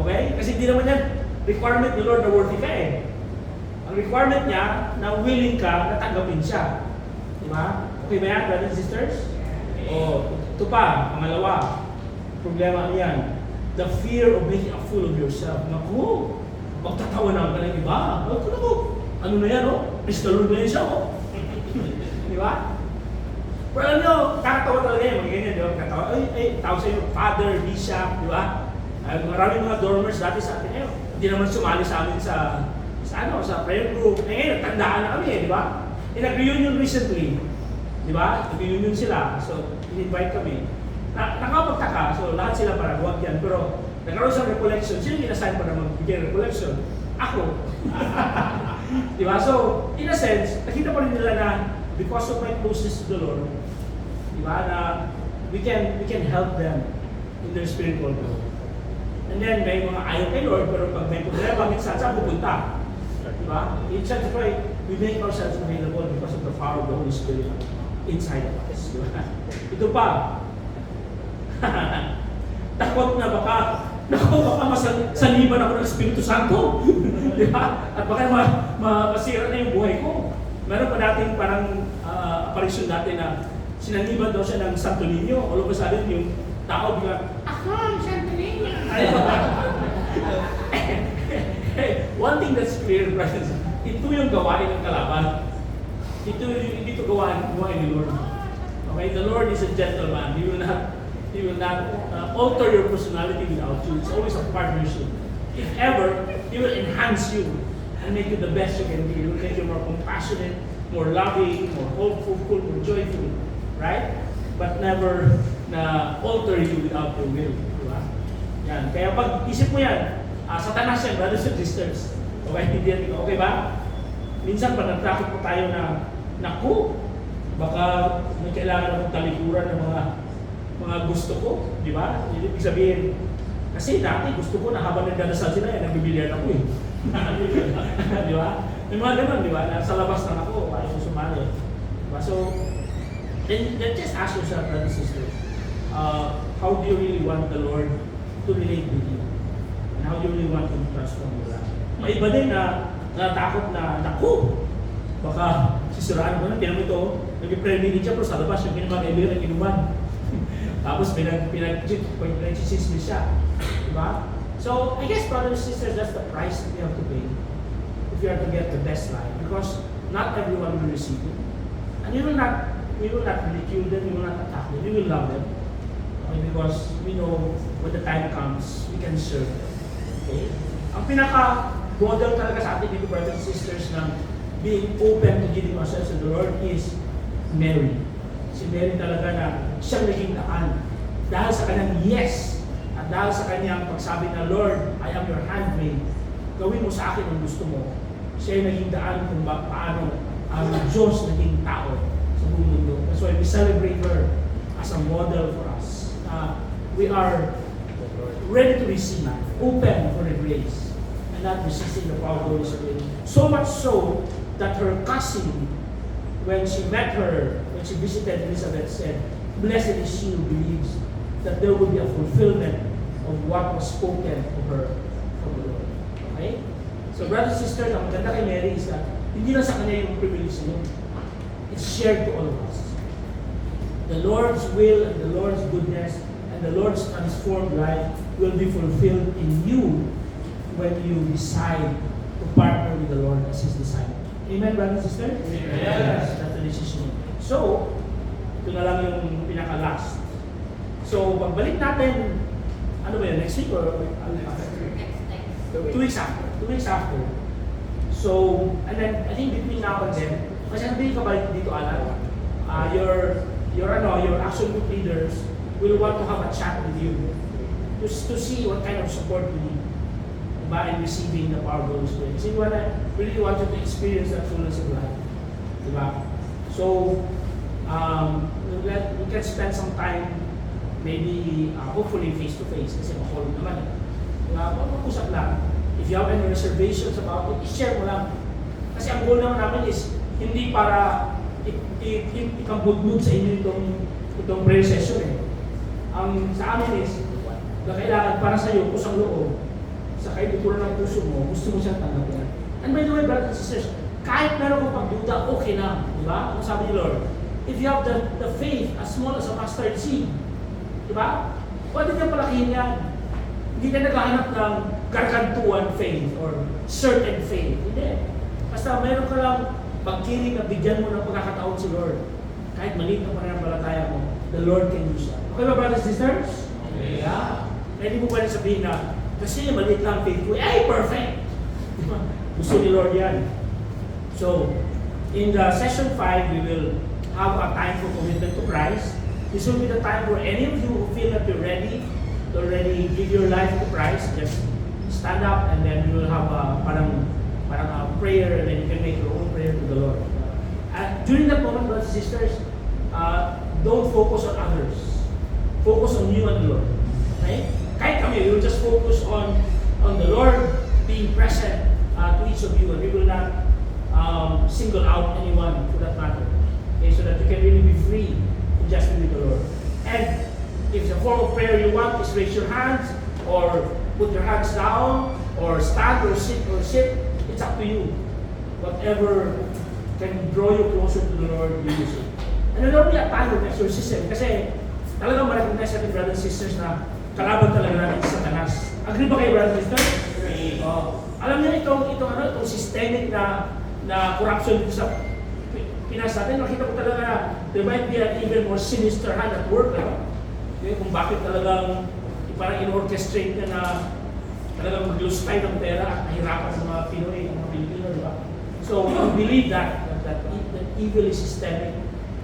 Okay? Kasi hindi naman yan requirement ni Lord na worthy ka eh. Ang requirement niya na willing ka na tanggapin siya. Di ba? Okay ba yan, brothers and sisters? O, ito pa, pangalawa. Problema ano yan? The fear of making a fool of yourself. Naku, magtatawanan ka ng iba. Ano na yan, oh? Praise the Lord na yan siya, oh. Di ba? Pero alam nyo, kakatawa talaga yan. Magaganyan, di ba? Kakatawa. Tawag sa'yo, father, bishop, di ba? Maraming mga dormers dati sa atin. Hindi naman sumali sa amin sa prayer group. Ngayon, tandaan na kami, di ba? Nag-reunion recently. Di ba? Nag-reunion sila. So, in-invite kami. Nakapagtaka, so lahat sila para huwag yan. Pero, nagkaroon sa recollection. Sino in-assign para magbigay recollection? Ako. Di ba? So, in a sense, nakita pa rin nila na because of my closeness to the Lord, di ba, na we can help them in their spiritual growth. And then, may mga ayaw kay Lord, pero pag may problema, minsan saan pupunta? Di ba? That's why we make ourselves available because of the power of the Holy Spirit inside of us. Di ba? Ito pa, takot na baka masaliban ako ng Espiritu Santo. Di ba? At baka masira na yung buhay ko. Meron pa natin parang apparition natin na sinaniban daw siya ng Santo Niño. All of a sudden, yung tao bigla, ako, Santo Niño! One thing that's clear, brothers, ito yung gawain ng kalaban. Hindi ito gawain ni Lord. Okay, the Lord is a gentleman. He will not alter your personality without you. It's always a partnership. If ever, He will enhance you and make you the best you can be. He will make you more compassionate, more loving, more hopeful, more joyful. Right? But never na alter you without your will. Diba? Yan. Kaya pag isip mo yan, Satanas yan, brothers and sisters. Okay, hindi yan. Okay ba? Minsan pag nag-traffic po tayo na, naku, baka may kailangan akong talikuran ng mga gusto ko, di ba? Ibig sabihin, kasi dati gusto ko na habang nagdadasal sila, nagbibilihan ako eh. Di ba? May mga ganun, di ba? Nasa labas na ako, ayaw ko sumali. Diba? So, then just ask yourself, brothers and sisters, how do you really want the Lord to relate with you? And how do you really want Him to transform your life? May iba din na natakot na, naku, baka sisiraan ko na, tinan mo ito, nag-prayer meeting siya, pero sa labas, yung pinamag-ibigan ng inuman. Tapos pinag-chismis siya. Diba? So, I guess, brothers and sisters, that's the price that we have to pay if you are to get the best life. Because not everyone will receive it. And we will not ridicule them, we will not attack them, we will love them. Okay? Because we know when the time comes, we can serve them. Okay? Ang pinaka-model talaga sa atin dito, brothers and sisters, ng being open to giving ourselves to the Lord is Mary. Si Mary talaga na siyang naging daan. Dahil sa kanyang yes, at dahil sa kanyang pagsabi na, Lord, I am your handmaid, gawin mo sa akin ang gusto mo. Siya yung naging daan kung paano ang Diyos naging tao sa buong mundo. That's why we celebrate her as a model for us. We are ready to receive, open for the grace, and not resisting the power of the Holy Spirit. So much so that her cousin, when she met her, when she visited Elizabeth, said, "Blessed is she who believes that there will be a fulfillment of what was spoken to her from the Lord." Okay? So brothers and sisters, ang maganda kay Mary is that hindi lang sa kanya yung privilege niyo. It's shared to all of us. The Lord's will and the Lord's goodness and the Lord's transformed life will be fulfilled in you when you decide to partner with the Lord as His disciple. Amen, brothers and sisters? Yes. That's the decision. So, ito na lang yung pinaka-last. So, pagbalik natin, ano ba yun, next week or Next. 2 weeks after. 2 weeks after. So, and then, I think between now and then, kasi nabili ka ba dito, Alan? Your action group leaders will want to have a chat with you to see what kind of support you need. diba, in receiving the power of the Holy Spirit. So you really want you to experience that fullness of life. Diba? So, we can spend some time, maybe, hopefully face-to-face, kasi makulong naman. Diba? Mag-usap lang. If you have any reservations about it, i-share mo lang. Kasi ang goal naman namin is, hindi para ikambudbud sa inyo itong prayer session eh. Ang sa amin is, na kailangan para sa iyo, kusang loob, sa kaibuturan ng puso mo, gusto mo siyang tanggapin. And by the way, brothers and sisters, kahit meron kong pagduda, okay na. Di ba? Ang sabi ni Lord, if you have the faith as small as a mustard seed, di ba? Pwede niya palakihin yan. Hindi ka naghahanap ng gargantuan faith or certain faith. Hindi. Basta meron ka lang pagkiling na bigyan mo ng pagkakataon si Lord. Kahit maliit na pananampalataya mo, the Lord can use that. Okay ba, brothers and sisters? Okay. Yeah. Hindi mo pwede sabihin na, kasi maliit lang faith ko, ay, perfect! Diba? Gusto ni Lord yan. So, in the session 5, we will have a time for commitment to Christ. This will be the time where any of you who feel that you're ready to already give your life to Christ, just stand up and then we will have a parang a prayer and then you can make your own prayer to the Lord. During that moment, brothers and sisters, don't focus on others. Focus on you and the Lord. Okay? Kahit kami, we will just focus on the Lord being present to each of you, and we will not single out anyone for that matter. Okay, so that you can really be free to just be with the Lord. And if the form of prayer you want is raise your hands, or put your hands down, or stand or sit, it's up to you. Whatever can draw you closer to the Lord, you use it. And there will be a time of exorcism, kasi talagang ma-recognize natin, brothers and sisters, na kalaban talaga natin sa Satanas. Agree ba kayo, brothers and sisters? Alam niyo itong systemic na corruption dito sa Pinas natin, nakita ko talaga na there might be an even more sinister hand at work. Okay, kung bakit talagang parang in-orchestrate na talagang mag-lose tayo ng pera at nahirapan sa mga Pinoy, mga Pilipino, di ba? So we believe that evil is systemic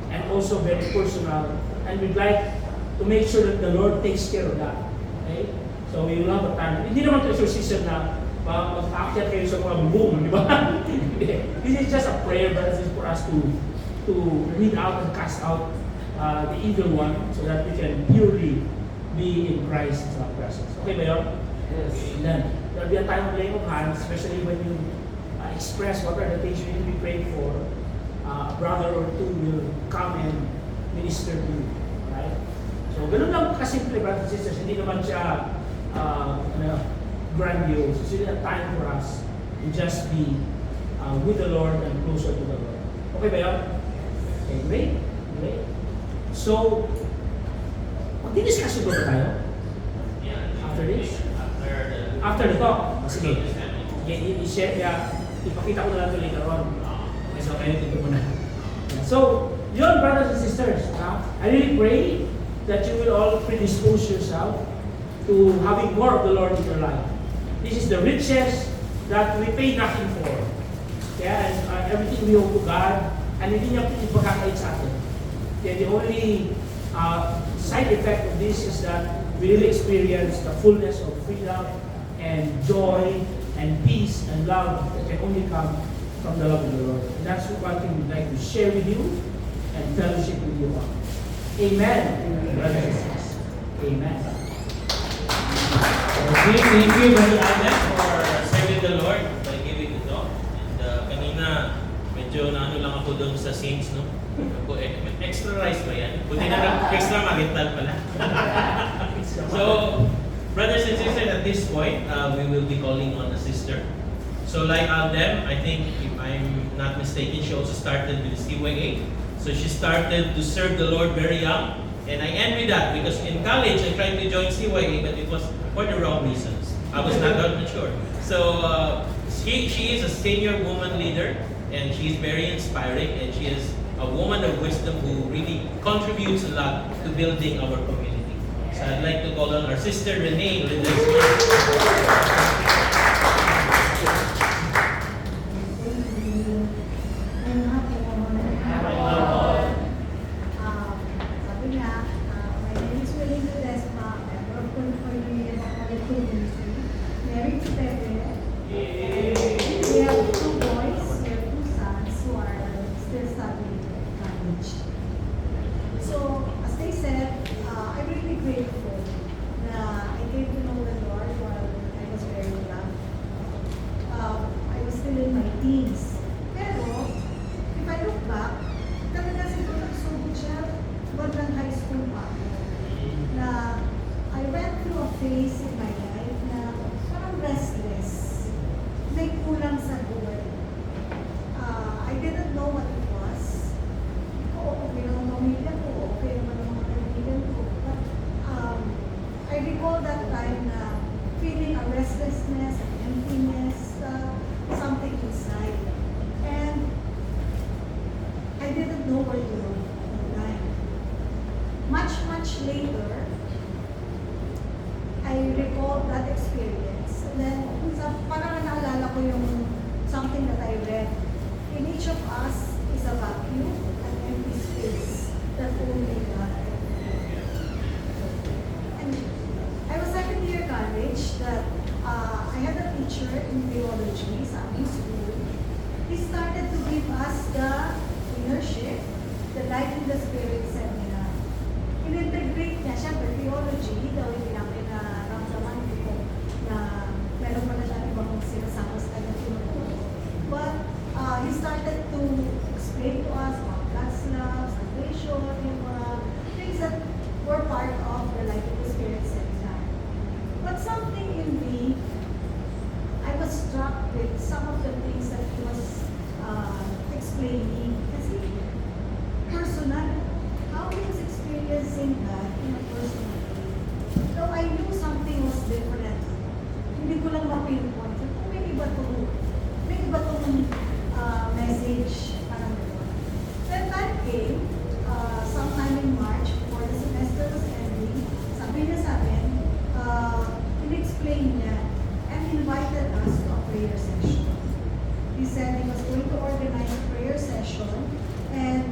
and also very personal, and we'd like to make sure that the Lord takes care of that. Okay? So we will have a time. Hindi naman ito exorcism na mag-aakyat kayo sa mga bubong, di ba? This is just a prayer, but this is for us to weed out and cast out the evil one so that we can purely be in Christ's presence. Okay ba yun? Yes. Then, there will be a time of laying of hands, especially when you express what are the things you need to be prayed for. A brother or two will come and minister to you. Right? So, ganun lang kasimple, brothers and sisters. Hindi naman siya grandiose. It's really a time for us to just be with the Lord and closer to the Lord. Okay ba yun? Okay, great. Great. So, mag-discuss ba tayo? After this? After the talk. Sige. I-share niya. Ipakita ko na lang ito later on. Okay, so kayo dito muna. So, yun, brothers and sisters. I really pray that you will all predispose yourself to having more of the Lord in your life. This is the riches that we pay nothing for. Yeah, and everything we owe to God, and hindi niya ipagkakait sa atin. Okay, the only side effect of this is that we really experience the fullness of freedom and joy and peace and love that can only come from the love of the Lord. And that's one thing we'd like to share with you and fellowship with you on. Amen. Brothers and sisters. Amen. Okay, thank you, Brother Adam, for serving the Lord by giving the talk. And kanina, medyo naano lang ako doon sa saints, no? Ako, extra rice ba yan? Buti na extra marital pala. So, brothers and sisters, at this point, we will be calling on a sister. So like Aldem, I think, if I'm not mistaken, she also started with CYA. So she started to serve the Lord very young. And I envy that because in college, I tried to join CYA, but it was for the wrong reasons. I was not that mature. So she is a senior woman leader, and she is very inspiring, and she is a woman of wisdom who really contributes a lot to building our community. So I'd like to call on our sister Renee. Married to Pepe, We have two boys, we have two sons who are still studying at college. So, as they said, I'm really grateful na I came to know the Lord while I was very young. I was still in my teens. Pero, if I look back, talaga siguro nagsugod siya bandang high school pa ako. Na I went through a phase in my life na parang restless. May kulang sa buhay. I didn't know what it was. Okay lang ang pamilya ko, okay naman ang mga kaibigan ko. But I recall that time na feeling a restlessness, an emptiness, something inside. And I didn't know where to go at the time. Much later, I recall that experience. And then, parang naalala ko yung something that I read. In each of us is a vacuum, an empty space that only God can fill. And I was second year college that I had a teacher in theology sa aming school. He started to give us the leadership, the Life in the Spirit seminar. In-integrate niya, syempre theology, daw yung pinapinaramdaman ko na meron pa na siya ibang sinasama sa kanyang tinuturo. But he started to explain to us about God's love, salvation, yung mga things that were part of the Life in the Spirit seminar. But something in me, I was struck with some of the things that he was explaining. Kasi personal, how he was experiencing that in a personal way. So I knew something was different. Hindi ko lang ma-pinpoint. Kung may iba tong message, parang gano'n. Then that came, sometime in March, before the semester was ending, sabi niya sa akin, in-explain niya, and invited us to a prayer session. He said he was going to organize a prayer session, and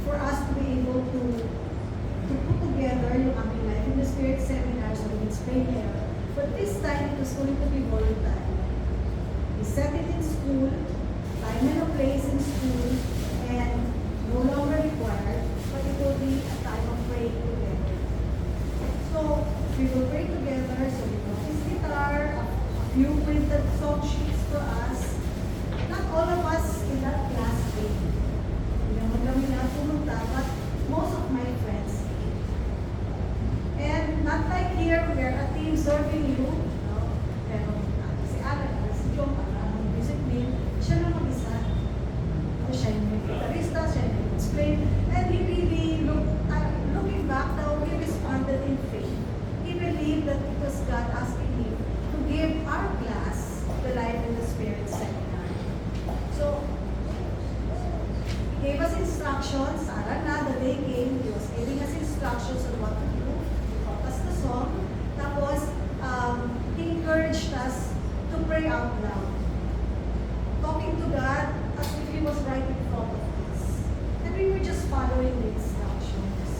for us to be able to put together yung aming Life in the Spirit seminar, so we explain here. But this time, it was going to be voluntary. We set it in school, time and a place in school, and no longer required, but it will be a time of praying together. So, we will pray together, so we got his guitar, a few printed song sheets for us. Not all of us in that class came. Hindi naman kami na pumunta, but most of my friends came. And not like here, where a team serving you, no? Pero si Alan, si John, ang music name, siya lang mag-isa. So, siya yung guitarista, siya yung explain. And he really, looking back now, he responded in faith. He believed that it was God asking him to give our class the Life in the Spirit seminar. So, he gave us instructions. Ara na, the day came, he was giving us instructions on what to do. He taught us the song. Tapos, he encouraged us to pray out loud. Talking to God as if he was right in front of us. And we were just following the instructions.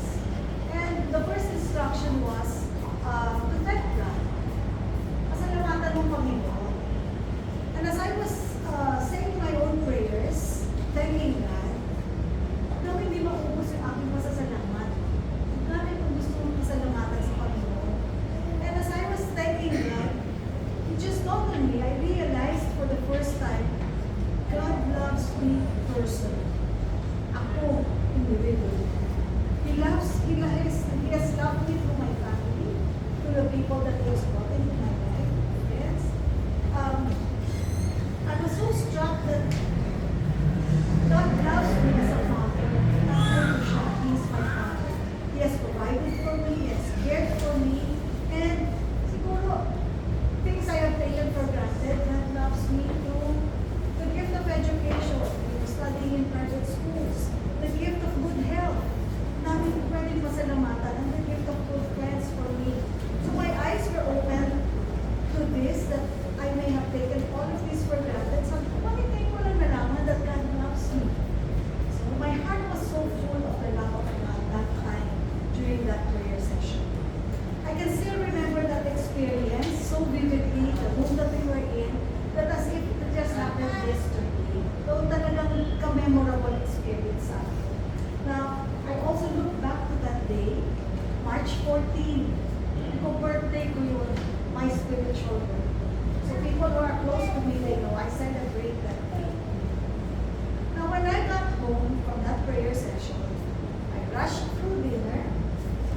And the first instruction was to thank God. Pasalamatan ng Panginoon. And as I was saying my own prayers, thanking God, daw hindi maubos yung aking masasalamat. Ang dami kong gusto mong pasalamatan sa Panginoon. And as I was thanking God, it just dawned on me, I realized for the first time, God loves me personally. Ako, individually. He has loved me through my family, through the people that He has brought into my life. Yes. I was so struck that God loves me as a father. He is my father. He has provided for me, He has cared for me, and siguro, things I have taken for granted, God loves me through the gift of education, studying in private schools, the gift of good health, March 14, kung birthday ko yun, my spiritual birthday. So people who are close to me, they know I celebrate that day. Now when I got home from that prayer session, I rushed through dinner.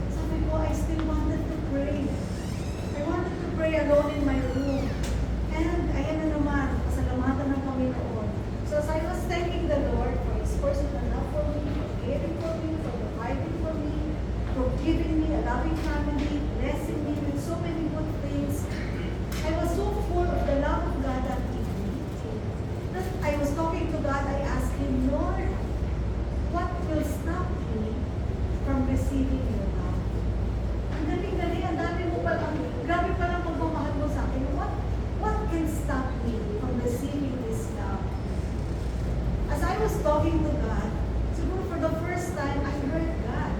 Sabi ko, I still wanted to pray. I wanted to pray alone in my room. And ayan na naman, pasalamatan ng Panginoon. So as I was thanking the Lord for His personal love for me, for caring for me, for providing for me, for giving me a loving family, blessing me with so many good things, I was so full of the love of God that evening that I was talking to God. I asked Him, Lord, what will stop me from receiving your love? Ang galing-galing, ang dami mo palang, grabe palang magmamahal mo sa akin. What can stop me from receiving this love? As I was talking to God, siguro for the first time, I heard God.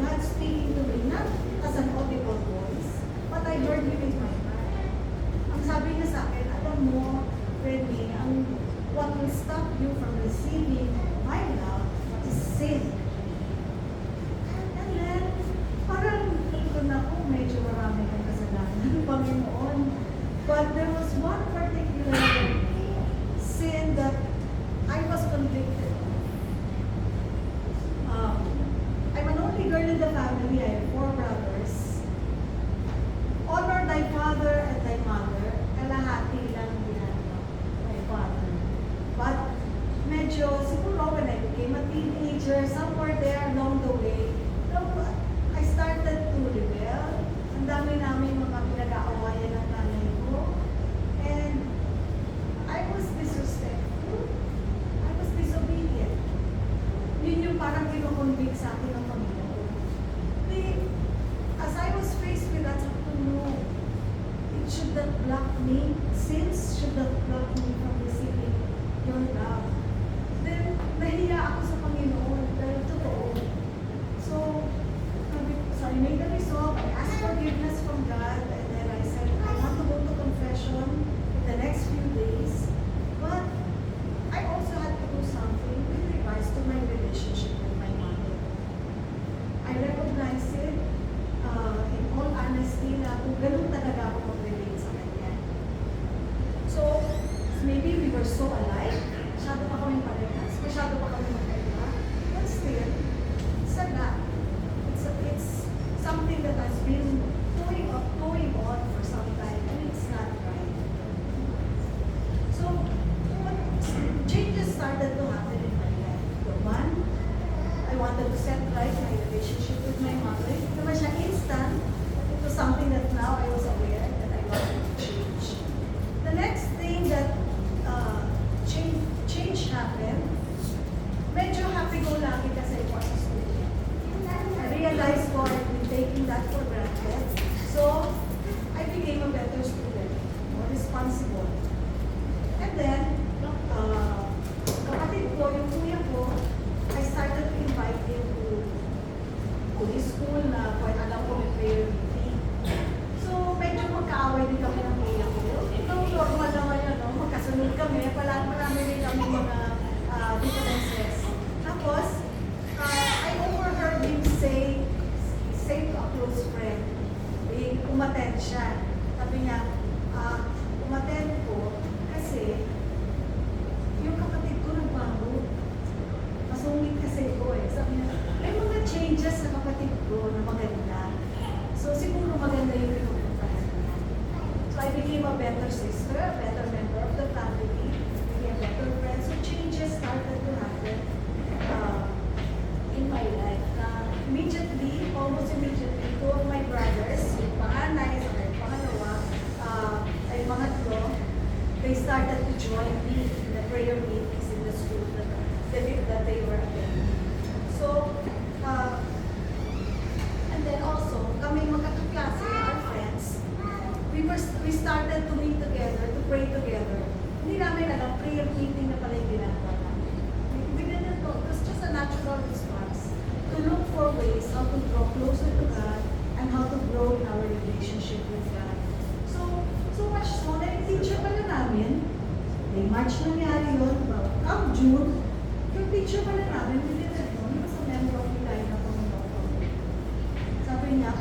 God speaking to me, not as an audible voice, but I heard Him in my heart. Ang sabi niya sa akin, alam mo, Renny, what will stop you from receiving my love is sin. And then, parang ito na po, medyo marami kang kasalanan, Panginoon. But there was one particular sin that I was convicted of. I'm an only girl in the family. I have 4 brothers. Honor thy father and thy mother. Kalahati lang ginagawa my father. But medyo, siguro when I became a teenager, somewhere there along the way, I started to rebel. Ang dami namin mga pinag-aawayan ng nanay ko. And I was disrespectful. I was disobedient. Yun yung parang kinukonvict sa akin ng Panginoon. As I was faced with that, sabi ko, no, it should not block me. Sins should not block me from receiving your love. Then, nahiya ako sa Panginoon dahil totoo. So I made a resolve, I asked forgiveness from God, and then I said, I want to go to confession in the next few days. But I also had to do something with regards to my relationship with my mother. I recognize it, in all honesty, na kung ganun talaga ako mag-relate sa kanya. So, maybe we were so alike, masyado pa kami parehas, masyado pa kami magkaiba, but still, sana, it's something that has been going on for some time, and it's not right. So, what changes started to happen in my life? The one, I wanted to set right my relationship with my mother. Ito naman siya instant. It was something that now I was aware that I wanted to change. The next thing that change happened, medyo happy-go-lucky kasi ako sa student. I realized ko I've been taking that for granted. So, I became a better student, more responsible. And then, kapatid ko, yung kuya ko, I started to invite him to his school na kung alam ko may prayer meeting. So, medyo magkaaway din kami ng kuya ko. Ito, normal naman yan, no? Magkasunod kami, marami rin kami mga differences. Tapos, I overheard him say to a close friend, umattend siya. Sabi niya, umattend ko kasi yung kapatid ko nagbago. Masungit kasi ko eh. Sabi niya, may mga changes sa kapatid ko na maganda. So siguro maganda yung pinupuntahan niya. So I became a better sister, a better member of the family, became a better friend. So changes started to happen in my life. Immediately, almost immediately, 2 of my brothers, yung panganay, yung pangalawa, ay pangatlo, they started to join me in the prayer meetings in the school that they were attending. So, and then also, kami magkakaklase, our friends, we started to meet together, to pray together. Hindi namin alam, prayer meeting na pala yung ginagawa namin. We didn't know, it was just a natural response to look for ways how to draw closer to God and how to grow in our relationship with God. So much so, na yung teacher pala namin, may March nangyari yun, come June, yung teacher pala namin, we didn't know, he was a member of the line of Panginoon. Sabi niya,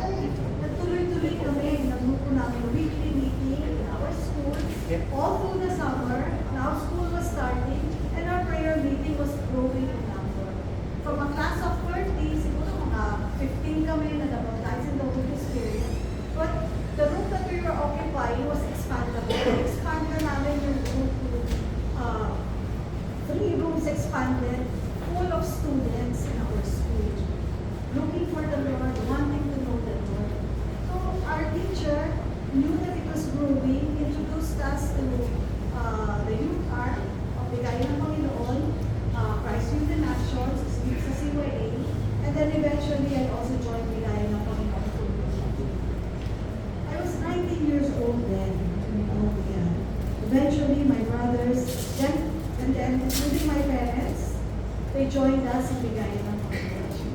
joined us in bigay ng congregation.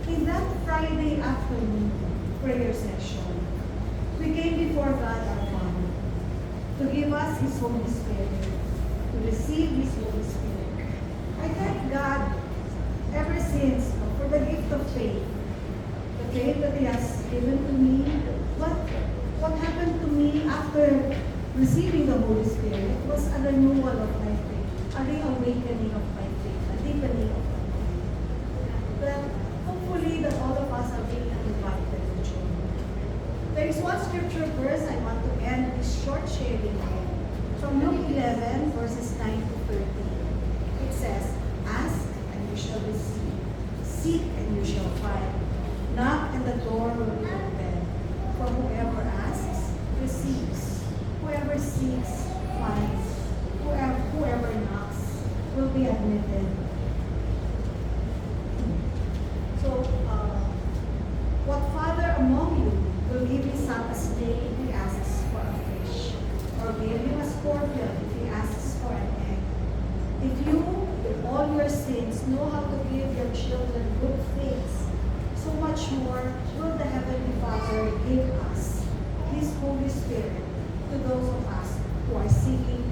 In that Friday afternoon prayer session, we came before God our Father to give us His Holy Spirit, to receive His Holy Spirit. I thank God ever since for the gift of faith, the faith that He has given to me. What happened to me after receiving the Holy Spirit was a renewal of my faith, a reawakening of my faith, a deepening of my faith. That hopefully that all of us are being invited to join. There is one scripture verse I want to end this short sharing with, from Luke 11, verses 9 to 13. It says, "Ask and you shall receive, seek and you shall find, knock and the door will be opened. For whoever asks, receives. Whoever seeks, finds. Whoever knocks will be admitted." So, what father among you will give his son a snake if he asks for a fish? Or give him a scorpion if he asks for an egg? If you, with all your sins, know how to give your children good things, so much more will the Heavenly Father give us His Holy Spirit to those of us who are seeking